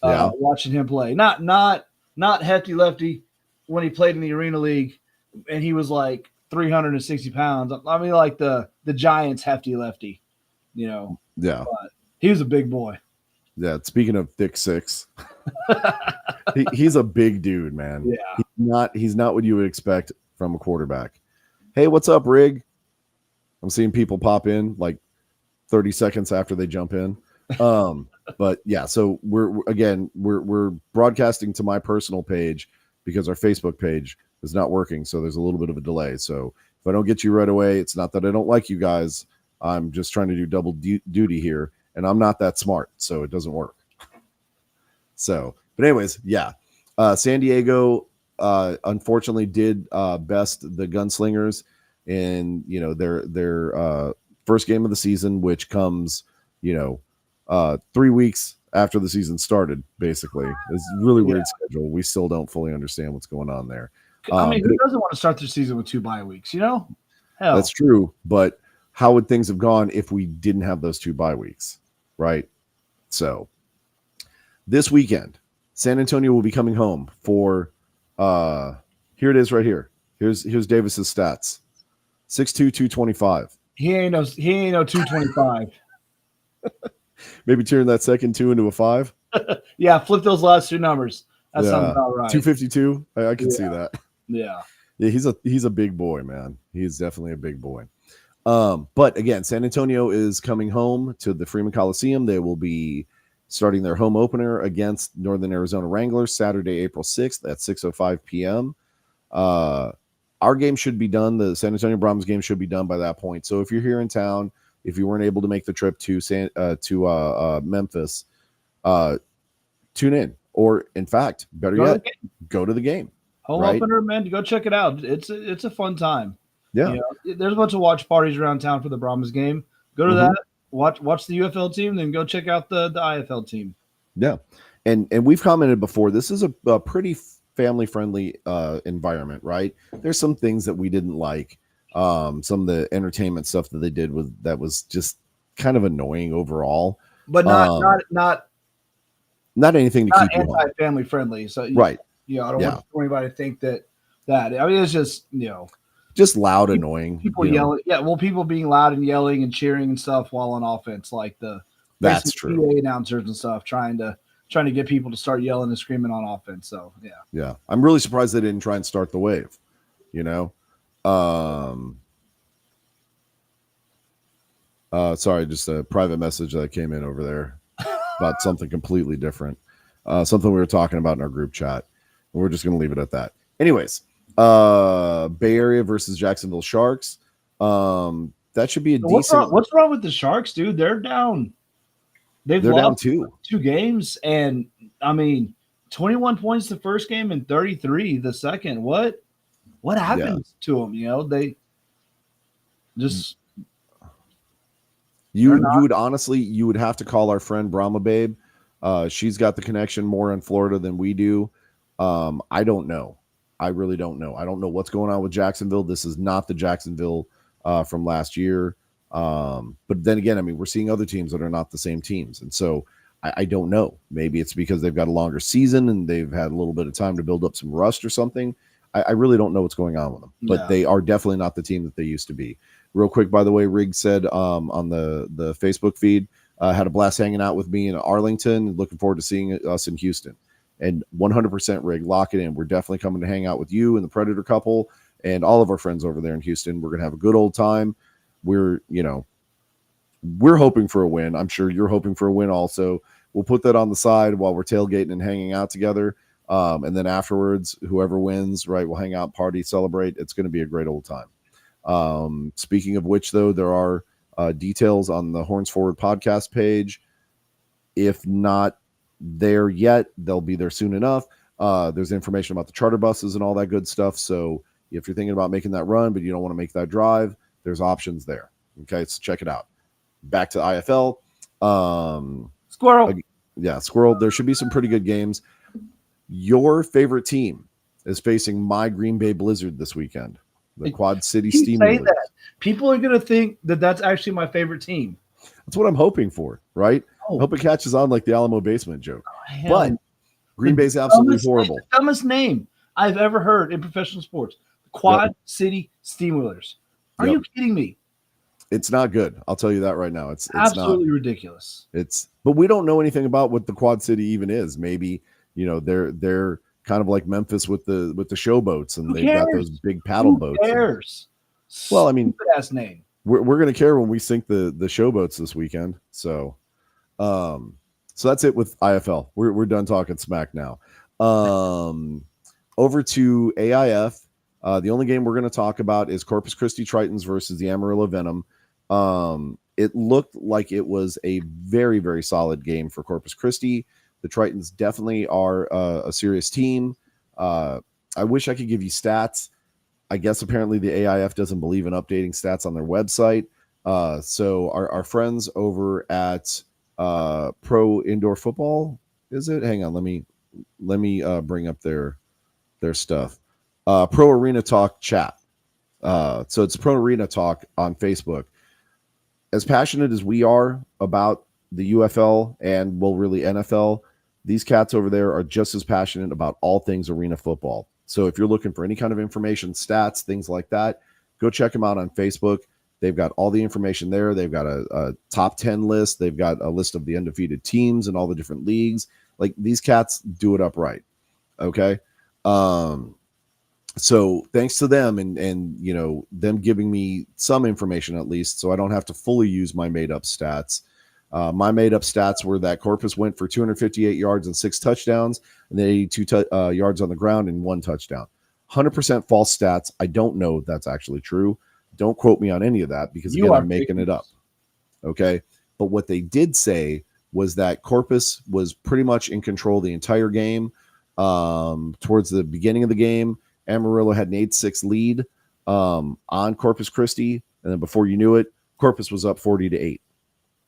watching him play. Not Hefty Lefty when he played in the Arena League and he was like 360 pounds. I mean, like the Giants Hefty Lefty, Yeah. But he was a big boy. Yeah. Speaking of thick six, he's a big dude, man. Yeah. He's not what you would expect from a quarterback. Hey, what's up, Rig? I'm seeing people pop in like 30 seconds after they jump in. But yeah, so we're broadcasting to my personal page because our Facebook page is not working. So there's a little bit of a delay. So if I don't get you right away, it's not that I don't like you guys. I'm just trying to do double duty here, and I'm not that smart, so it doesn't work. So, but anyways, yeah, San Diego unfortunately did best the Gunslingers in their first game of the season, which comes 3 weeks after the season started. Basically, it's a really weird schedule. We still don't fully understand what's going on there. I mean, who doesn't want to start their season with 2 bye weeks? Hell, that's true, but how would things have gone if we didn't have those 2 bye weeks, right? So this weekend, San Antonio will be coming home for here it is right here. Here's Davis's stats. 6'2", 225. He ain't no 225. Maybe turn that second 2 into a 5. Yeah, flip those last 2 numbers. That sounds about right. 252. I can see that. Yeah. Yeah, he's a big boy, man. He's definitely a big boy. But again, San Antonio is coming home to the Freeman Coliseum. They will be starting their home opener against Northern Arizona Wranglers Saturday, April 6th at 6:05 p.m. Our game should be done. The San Antonio Brahms game should be done by that point. So if you're here in town, if you weren't able to make the trip to Memphis, tune in. Or in fact, better yet, go to the game. Home opener, man, go check it out. It's a fun time. Yeah, there's a bunch of watch parties around town for the Brahms game. Go to that. Watch the UFL team, then go check out the IFL team. Yeah, and we've commented before. This is a pretty family friendly environment, right? There's some things that we didn't like. Some of the entertainment stuff that they did that was just kind of annoying overall, but not anything to keep you home. Family friendly. So right. I don't want anybody to think that. I mean, it's just just loud, annoying people yelling. Yeah, well, people being loud and yelling and cheering and stuff while on offense, like the That's basically true. PA announcers and stuff trying to get people to start yelling and screaming on offense. So yeah. Yeah. I'm really surprised they didn't try and start the wave, you know? Sorry, just a private message that came in over there about something completely different. Something we were talking about in our group chat. We're just going to leave it at that. Anyways, Bay Area versus Jacksonville Sharks. That should be a decent. What's wrong with the Sharks, dude? They're down. They're down lost 2 games, and I mean, 21 points the first game and 33 the second. What happens to them? You know, they just you would honestly, you would have to call our friend Brahma Babe. She's got the connection more in Florida than we do. I don't know. I really don't know. I don't know what's going on with Jacksonville. This is not the Jacksonville from last year. But then again, I mean, we're seeing other teams that are not the same teams. And so I don't know. Maybe it's because they've got a longer season and they've had a little bit of time to build up some rust or something. I really don't know what's going on with them. But they are definitely not the team that they used to be. Real quick, by the way, Riggs said on the Facebook feed, had a blast hanging out with me in Arlington. Looking forward to seeing us in Houston. And 100% Rig, lock it in. We're definitely coming to hang out with you and the Predator couple and all of our friends over there in Houston. We're going to have a good old time. We're hoping for a win. I'm sure you're hoping for a win also. We'll put that on the side while we're tailgating and hanging out together. And then afterwards, whoever wins, right, we'll hang out, party, celebrate. It's going to be a great old time. Speaking of which, though, there are details on the Horns Forward podcast page. If not there yet, they'll be there soon enough. There's information about the charter buses and all that good stuff. So if you're thinking about making that run, but you don't want to make that drive, there's options there. Okay, so check it out. Back to IFL. Squirrel. Squirrel. There should be some pretty good games. Your favorite team is facing my Green Bay Blizzard this weekend. The Quad City Steamers. People are going to think that that's actually my favorite team. That's what I'm hoping for, right? I hope it catches on like the Alamo basement joke. But Green Bay's absolutely horrible. The dumbest name I've ever heard in professional sports. Quad City Steamers. Are you kidding me? It's not good. I'll tell you that right now. It's absolutely not, ridiculous. But we don't know anything about what the Quad City even is. Maybe, they're kind of like Memphis with the showboats, and they've got those big paddle boats. Who cares? Well, I mean, stupid ass name. We're going to care when we sink the showboats this weekend. So that's it with IFL. We're done talking smack now. Over to AIF. The only game we're going to talk about is Corpus Christi Tritons versus the Amarillo Venom. It looked like it was a very, very solid game for Corpus Christi. The Tritons definitely are a serious team. I wish I could give you stats. I guess apparently the AIF doesn't believe in updating stats on their website. So our friends over at Pro Indoor Football, is it? Hang on, let me bring up their stuff. Pro Arena Talk chat. So it's Pro Arena Talk on Facebook. As passionate as we are about the UFL and, well, really NFL, these cats over there are just as passionate about all things arena football. So if you're looking for any kind of information, stats, things like that, go check them out on Facebook. They've got all the information there. They've got a top 10 list. They've got a list of the undefeated teams in all the different leagues. Like, these cats do it upright. Okay. So thanks to them and them giving me some information at least, so I don't have to fully use my made up stats. My made up stats were that Corpus went for 258 yards and 6 touchdowns, and then 82 yards on the ground and 1 touchdown. 100% false stats. I don't know if that's actually true. Don't quote me on any of that, because again, I'm making it up. Okay. But what they did say was that Corpus was pretty much in control the entire game. Towards the beginning of the game, Amarillo had an 8-6 lead on Corpus Christi. And then before you knew it, Corpus was up 40-8,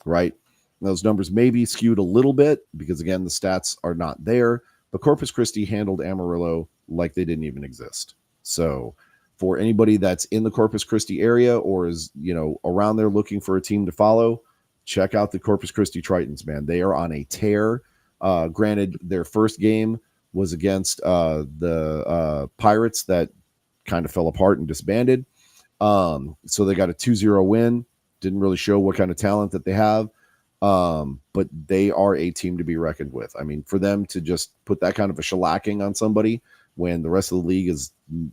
right? And those numbers may be skewed a little bit because, again, the stats are not there. But Corpus Christi handled Amarillo like they didn't even exist. So for anybody that's in the Corpus Christi area or is, around there looking for a team to follow, check out the Corpus Christi Tritons, man. They are on a tear. Granted, their first game was against the Pirates that kind of fell apart and disbanded. So they got a 2-0 win. Didn't really show what kind of talent that they have. But they are a team to be reckoned with. I mean, for them to just put that kind of a shellacking on somebody when the rest of the league is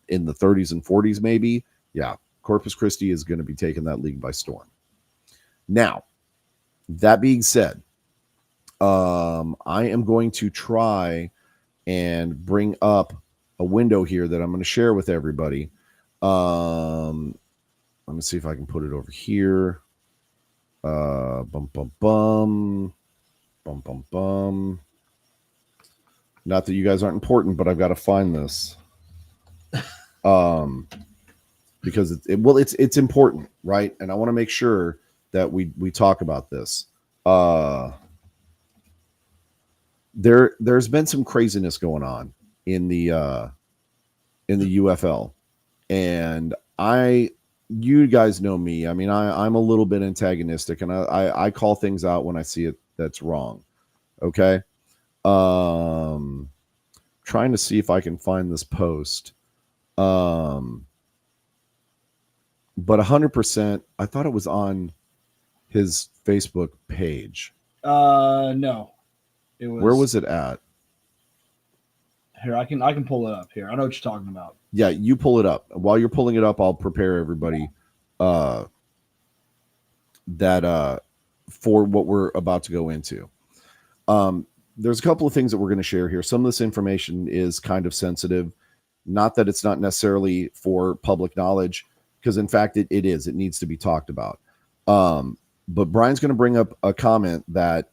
in the 30s and 40s, maybe, yeah, Corpus Christi is going to be taking that league by storm. Now, that being said, I am going to try and bring up a window here that I'm going to share with everybody. Let me see if I can put it over here. Bum, bum, bum. Bum, bum, bum. Not that you guys aren't important, but I've got to find this. Because it's important, right? And I want to make sure that we talk about this. There's been some craziness going on in the UFL, and you guys know me. I mean, I'm a little bit antagonistic, and I call things out when I see it that's wrong. Okay. Trying to see if I can find this post. But 100%, I thought it was on his Facebook page. No. It was. Where was it at? Here, I can pull it up here. I know what you're talking about. Yeah, you pull it up. While you're pulling it up, I'll prepare everybody that for what we're about to go into. There's a couple of things that we're going to share here. Some of this information is kind of sensitive. Not that it's not necessarily for public knowledge, because in fact it is. It needs to be talked about. But Brian's going to bring up a comment that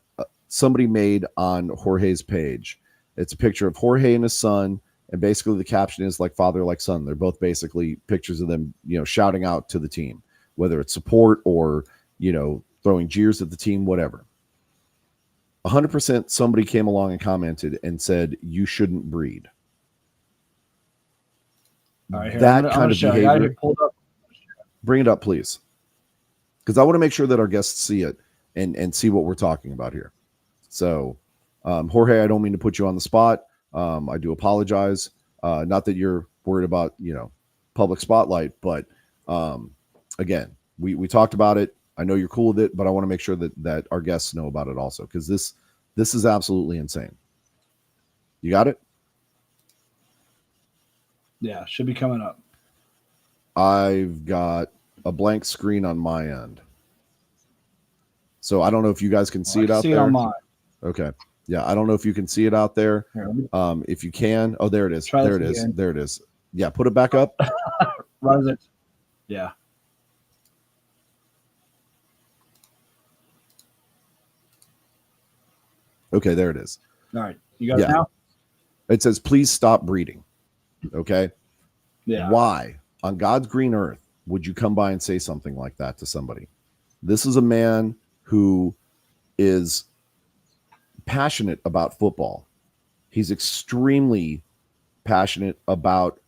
somebody made on Jorge's page. It's a picture of Jorge and his son, and basically the caption is like father, like son. They're both basically pictures of them, shouting out to the team, whether it's support or, throwing jeers at the team, whatever. 100% somebody came along and commented and said, you shouldn't breed. All right, here, that kind of behavior. Bring it up, please. Because I want to make sure that our guests see it and see what we're talking about here. So, Jorge, I don't mean to put you on the spot. I do apologize. Not that you're worried about, public spotlight, but again, we talked about it. I know you're cool with it, but I want to make sure that our guests know about it also, because this is absolutely insane. You got it? Yeah, should be coming up. I've got a blank screen on my end. So I don't know if you guys can see it out there. On mine. Okay. Yeah, I don't know if you can see it out there. If you can. Oh, there it is. There it is. Again. There it is. Yeah, put it back up. Runs it. Yeah. Okay, there it is. All right. You got it now? It says, please stop breeding. Okay? Yeah. Why, on God's green earth, would you come by and say something like that to somebody? This is a man who is passionate about football. He's extremely passionate about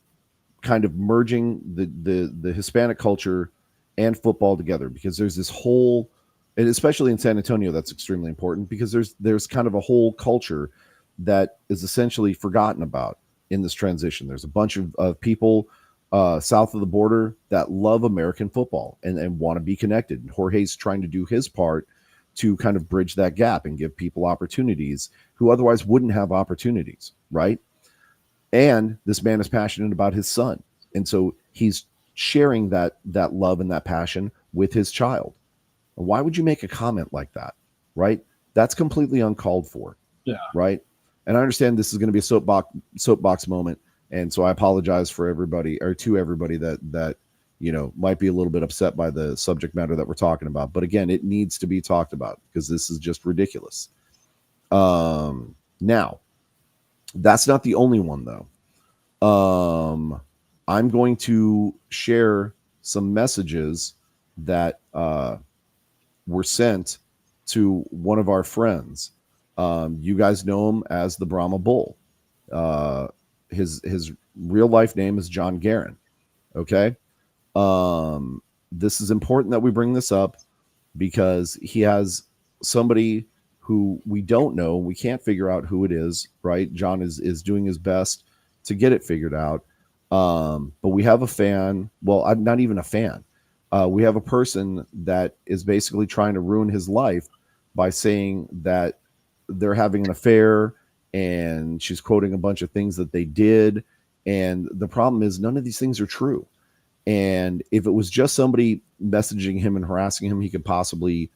kind of merging the Hispanic culture and football together, because there's this whole, and especially in San Antonio, that's extremely important, because there's kind of a whole culture that is essentially forgotten about in this transition. There's a bunch of people south of the border that love American football and want to be connected. And Jorge's trying to do his part to kind of bridge that gap and give people opportunities who otherwise wouldn't have opportunities, right? And this man is passionate about his son. And so he's sharing that love and that passion with his child. Why would you make a comment like that, right? That's completely uncalled for. Yeah. Right? And I understand this is going to be a soapbox moment. And so I apologize for everybody, or to everybody that might be a little bit upset by the subject matter that we're talking about. But again, it needs to be talked about, because this is just ridiculous. Now, that's not the only one, though. I'm going to share some messages that were sent to one of our friends. You guys know him as the Brahma Bull. His real life name is John Guerin. Okay. This is important that we bring this up, because he has somebody who we don't know. We can't figure out who it is, right? John is doing his best to get it figured out. But we have a fan. Well, I'm not even a fan. We have a person that is basically trying to ruin his life by saying that they're having an affair, and she's quoting a bunch of things that they did. And the problem is none of these things are true. And if it was just somebody messaging him and harassing him, he could possibly,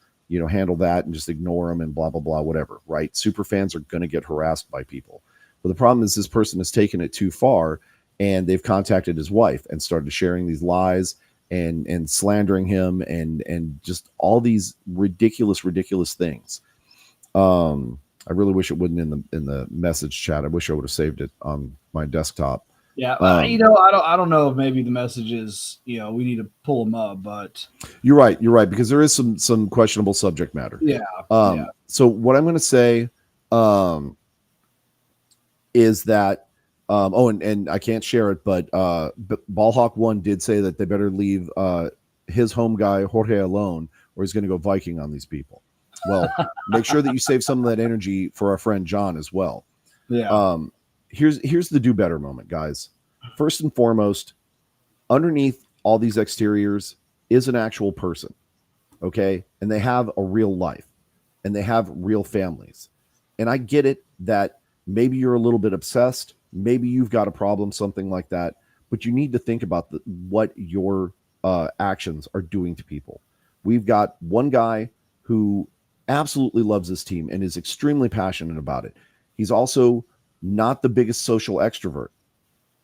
handle that and just ignore him and blah, blah, blah, whatever, right? Super fans are going to get harassed by people. But the problem is this person has taken it too far, and they've contacted his wife and started sharing these lies and slandering him and just all these ridiculous things. I really wish it wasn't in the message chat. I wish I would have saved it on my desktop. Yeah, I don't know if maybe the message is, we need to pull them up, but you're right, because there is some questionable subject matter. Yeah. So what I'm going to say, is that, and I can't share it, but Ballhawk 1 did say that they better leave his home guy Jorge alone, or he's going to go Viking on these people. Well, make sure that you save some of that energy for our friend John as well. Yeah. Here's the do better moment, guys. First and foremost, underneath all these exteriors is an actual person, okay? And they have a real life, and they have real families. And I get it that maybe you're a little bit obsessed, maybe you've got a problem, something like that, but you need to think about what your actions are doing to people. We've got one guy who absolutely loves this team and is extremely passionate about it. He's also not the biggest social extrovert.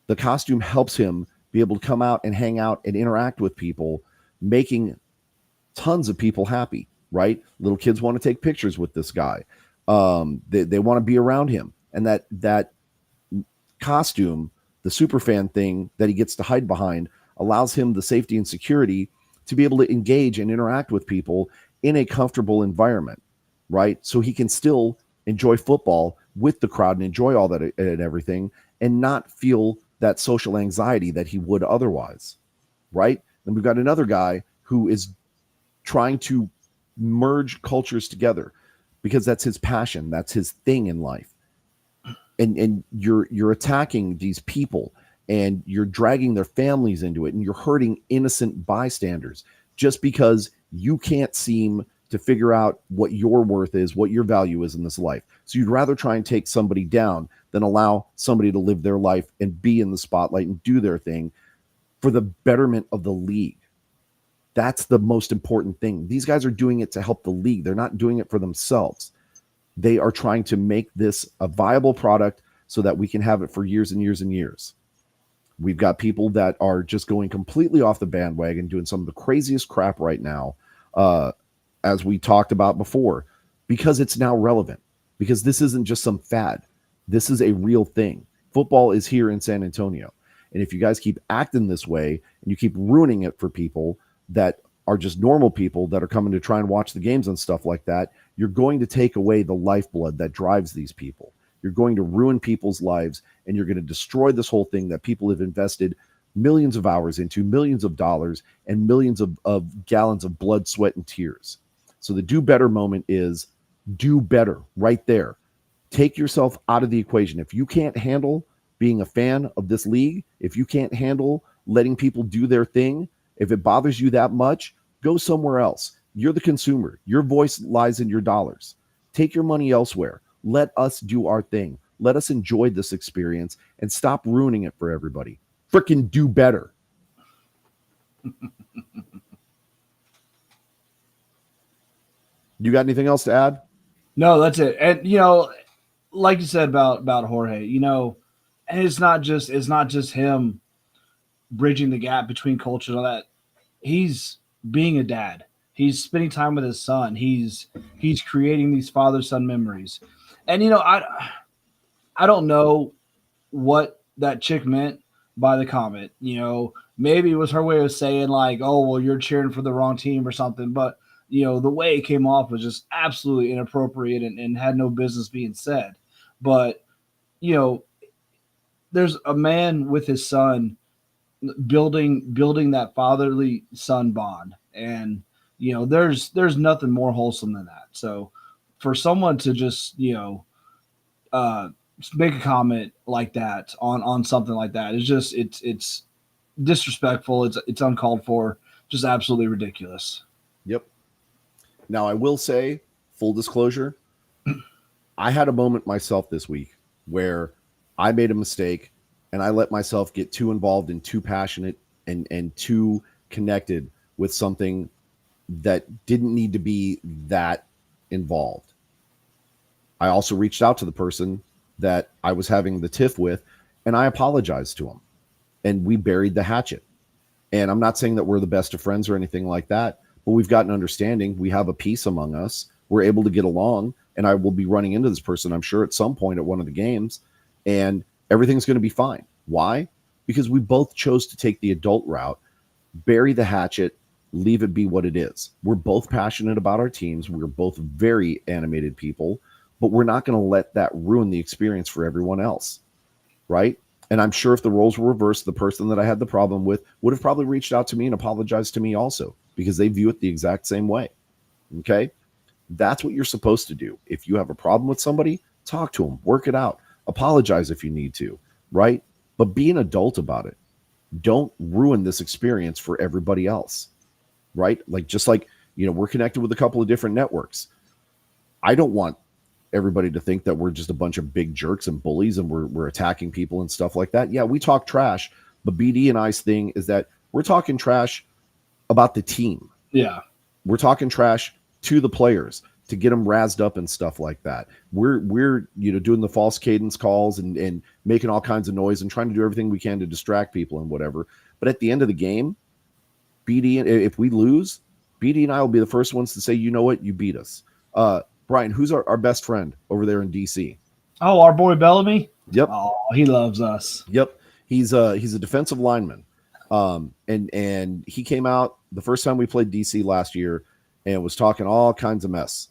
The costume helps him be able to come out and hang out and interact with people, making tons of people happy, right? Little kids want to take pictures with this guy. They want to be around him. And that costume, the superfan thing that he gets to hide behind, allows him the safety and security to be able to engage and interact with people in a comfortable environment, right? So he can still enjoy football with the crowd and enjoy all that and everything, and not feel that social anxiety that he would otherwise, right? Then we've got another guy who is trying to merge cultures together because that's his passion, that's his thing in life. And you're attacking these people, and you're dragging their families into it, and you're hurting innocent bystanders just because you can't seem to figure out what your worth is, what your value is in this life. So you'd rather try and take somebody down than allow somebody to live their life and be in the spotlight and do their thing for the betterment of the league. That's the most important thing. These guys are doing it to help the league. They're not doing it for themselves. They are trying to make this a viable product so that we can have it for years and years and years. We've got people that are just going completely off the bandwagon, doing some of the craziest crap right now, as we talked about before, because it's now relevant, because this isn't just some fad. This is a real thing. Football is here in San Antonio. And if you guys keep acting this way and you keep ruining it for people that are just normal people that are coming to try and watch the games and stuff like that, you're going to take away the lifeblood that drives these people. You're going to ruin people's lives, and you're going to destroy this whole thing that people have invested millions of hours into, millions of dollars, and millions of gallons of blood, sweat, and tears. So the do better moment is do better right there. Take yourself out of the equation. If you can't handle being a fan of this league, if you can't handle letting people do their thing, if it bothers you that much, go somewhere else. You're the consumer. Your voice lies in your dollars. Take your money elsewhere. Let us do our thing. Let us enjoy this experience and stop ruining it for everybody. Freaking do better. You got anything else to add? No, that's it. And like you said about Jorge, and it's not just him bridging the gap between culture and all that. He's being a dad. He's spending time with his son. He's creating these father-son memories. And I don't know what that chick meant by the comment. Maybe it was her way of saying like, "Oh, well, you're cheering for the wrong team" or something. But the way it came off was just absolutely inappropriate and had no business being said. But there's a man with his son building that fatherly son bond, and there's nothing more wholesome than that. So for someone to just make a comment like that on something like that is just it's disrespectful. It's uncalled for. Just absolutely ridiculous. Yep. Now I will say, full disclosure, I had a moment myself this week where I made a mistake and I let myself get too involved and too passionate and too connected with something that didn't need to be that involved. I also reached out to the person that I was having the tiff with, and I apologized to him. And we buried the hatchet. And I'm not saying that we're the best of friends or anything like that, but we've got an understanding. We have a peace among us. We're able to get along. And I will be running into this person, I'm sure, at some point at one of the games. And everything's going to be fine. Why? Because we both chose to take the adult route, bury the hatchet, leave it be what it is. We're both passionate about our teams. We're both very animated people, but we're not going to let that ruin the experience for everyone else. Right? And I'm sure if the roles were reversed, the person that I had the problem with would have probably reached out to me and apologized to me also, because they view it the exact same way. Okay? That's what you're supposed to do. If you have a problem with somebody, talk to them, work it out, apologize if you need to, right? But be an adult about it. Don't ruin this experience for everybody else, right? Like, just like, we're connected with a couple of different networks. I don't want everybody to think that we're just a bunch of big jerks and bullies and we're attacking people and stuff like that. Yeah, we talk trash, but BD and I's thing is that we're talking trash about the team. Yeah. We're talking trash to the players to get them razzed up and stuff like that. We're doing the false cadence calls and making all kinds of noise and trying to do everything we can to distract people and whatever. But at the end of the game, BD, if we lose, BD and I will be the first ones to say, you know what, you beat us. Brian, who's our best friend over there in DC? Oh, our boy Bellamy? Yep. Oh, he loves us. Yep. He's a defensive lineman. And he came out the first time we played DC last year and was talking all kinds of mess,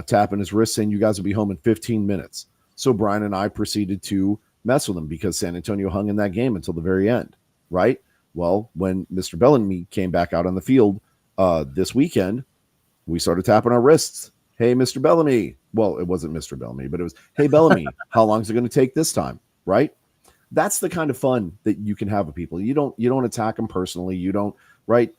tapping his wrist saying you guys will be home in 15 minutes. So Brian and I proceeded to mess with him because San Antonio hung in that game until the very end, right? Well, when Mr. Bellamy came back out on the field this weekend, we started tapping our wrists. Hey, Mr. Bellamy. Well, it wasn't Mr. Bellamy, but it was, hey, Bellamy, how long is it going to take this time? Right? That's the kind of fun that you can have with people. You don't attack them personally. You don't, right?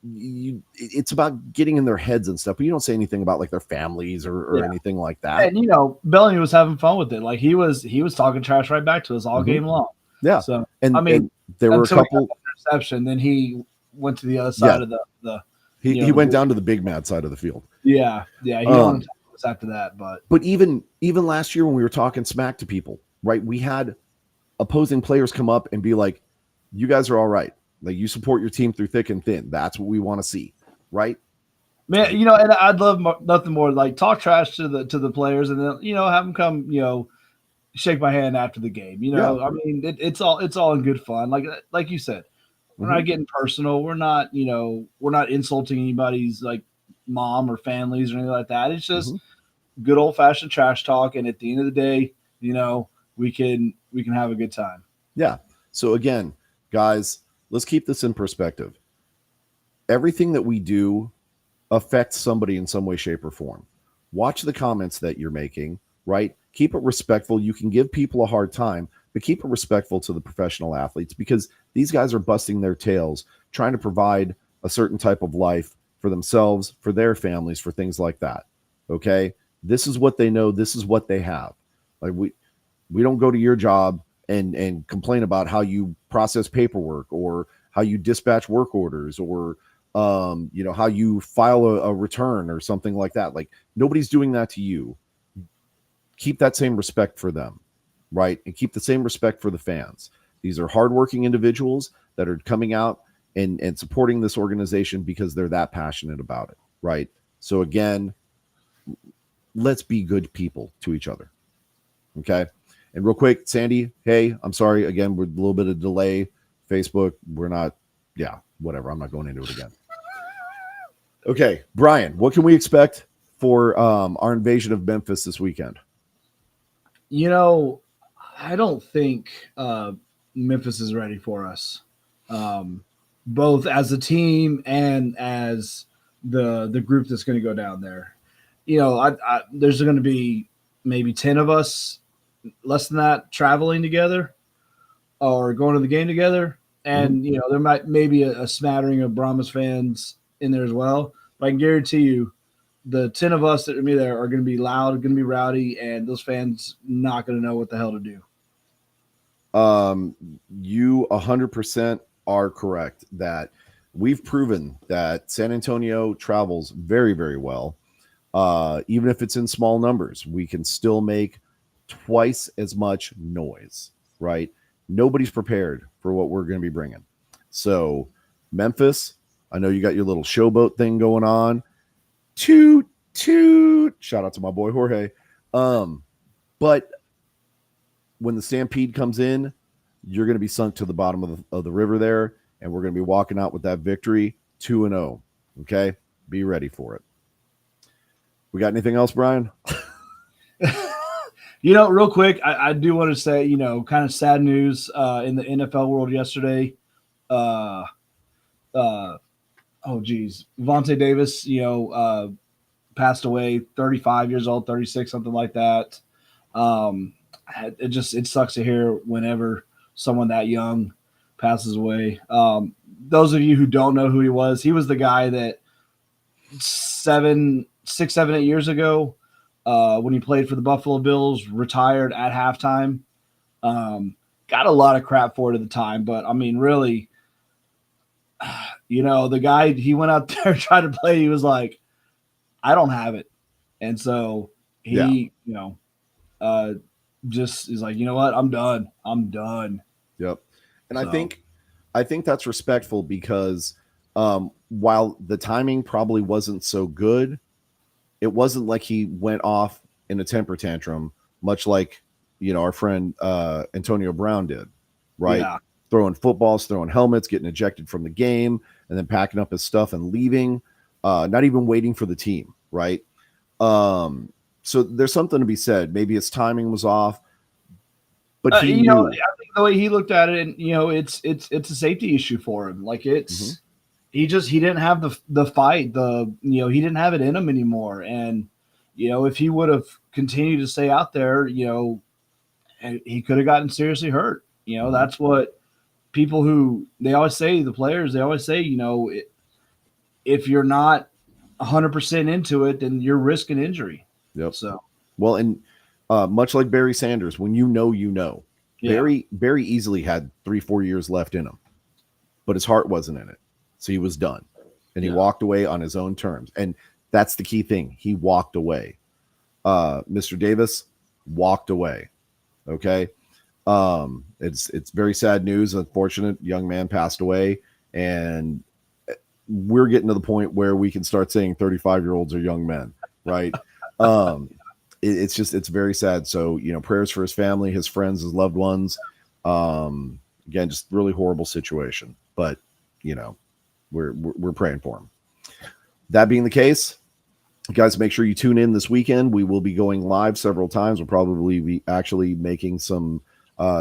It's about getting in their heads and stuff, but you don't say anything about like their families or anything like that. And Bellamy was having fun with it. Like he was talking trash right back to us all game long. Yeah. So and there were a couple interception. Then he went to the other side of the. He went down to the big mad side of the field. Yeah. He wanted to talk to us after that, but even last year when we were talking smack to people, right? We had opposing players come up and be like, "You guys are all right. Like, you support your team through thick and thin. That's what we want to see, right?" Man, and I'd love nothing more like talk trash to the players, and then have them come shake my hand after the game. I mean it's all in good fun. Like you said. We're not getting personal. We're not, we're not insulting anybody's like mom or families or anything like that. It's just good old fashioned trash talk. And at the end of the day, we can have a good time. Yeah. So again, guys, let's keep this in perspective. Everything that we do affects somebody in some way, shape, or form. Watch the comments that you're making, right? Keep it respectful. You can give people a hard time, but keep it respectful to the professional athletes because these guys are busting their tails trying to provide a certain type of life for themselves, for their families, for things like that. Okay? This is what they know. This is what they have. Like we don't go to your job and complain about how you process paperwork or how you dispatch work orders or how you file a return or something like that. Like, nobody's doing that to you. Keep that same respect for them, right? And keep the same respect for the fans. These are hardworking individuals that are coming out and supporting this organization because they're that passionate about it, right? So again, let's be good people to each other, okay? And real quick, Sandy, hey, I'm sorry. Again, we're a little bit of delay. Facebook, we're not, whatever. I'm not going into it again. Okay, Brian, what can we expect for our invasion of Memphis this weekend? I don't think Memphis is ready for us, both as a team and as the group that's going to go down there. There's going to be maybe 10 of us, less than that, traveling together or going to the game together. And, there might maybe a smattering of Brahmas fans in there as well. But I can guarantee you the 10 of us that are going to be there are going to be loud, going to be rowdy, and those fans not going to know what the hell to do. You 100% are correct that we've proven that San Antonio travels very, very well. Even if it's in small numbers, we can still make twice as much noise, right? Nobody's prepared for what we're going to be bringing. So Memphis, I know you got your little showboat thing going on. Toot, toot. Shout out to my boy Jorge. But when the Stampede comes in, you're going to be sunk to the bottom of the river there, and we're going to be walking out with that victory 2-0. Okay? Be ready for it. We got anything else, Brian? Real quick, I do want to say, kind of sad news in the NFL world yesterday. Vontae Davis, passed away, 35 years old, 36, something like that. It sucks to hear whenever someone that young passes away. Those of you who don't know who he was the guy that 6, 7, 8 years ago, when he played for the Buffalo Bills, retired at halftime. Got a lot of crap for it at the time, but I mean, really, the guy, he went out there trying to play. He was like, I don't have it. And so he, just is like, you know what? I'm done. Yep. And so. I think that's respectful because while the timing probably wasn't so good, it wasn't like he went off in a temper tantrum, much like, our friend Antonio Brown did, right? Yeah. Throwing footballs, throwing helmets, getting ejected from the game, and then packing up his stuff and leaving, not even waiting for the team, right? So there's something to be said. Maybe his timing was off, but he knew. I think the way he looked at it, and it's a safety issue for him. Like it's he didn't have the fight, he didn't have it in him anymore. And if he would have continued to stay out there, he could have gotten seriously hurt. That's what people who they always say, the players, they always say, if you're not 100% into it, then you're risking injury. Yep. So, well, and much like Barry Sanders, when yeah. Barry easily had 3-4 years left in him, but his heart wasn't in it. So he was done, and he walked away on his own terms. And that's the key thing. He walked away. Mr. Davis walked away. Okay. It's very sad news. Unfortunate young man passed away, and we're getting to the point where we can start saying 35-year-olds are young men, right? It's very sad. So, prayers for his family, his friends, his loved ones. Again, just really horrible situation, but we're praying for him. That being the case, guys, make sure you tune in this weekend. We will be going live several times. We'll probably be actually making some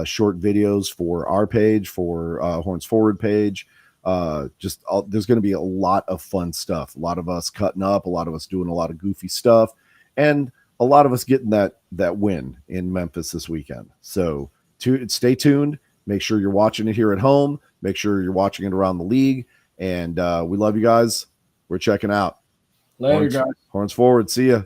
short videos for our page, for Horns Forward page. There's going to be a lot of fun stuff. A lot of us cutting up, a lot of us doing a lot of goofy stuff, and a lot of us getting that win in Memphis this weekend. So stay tuned. Make sure you're watching it here at home. Make sure you're watching it around the league. And we love you guys. We're checking out. Later, guys. Horns Forward. See ya.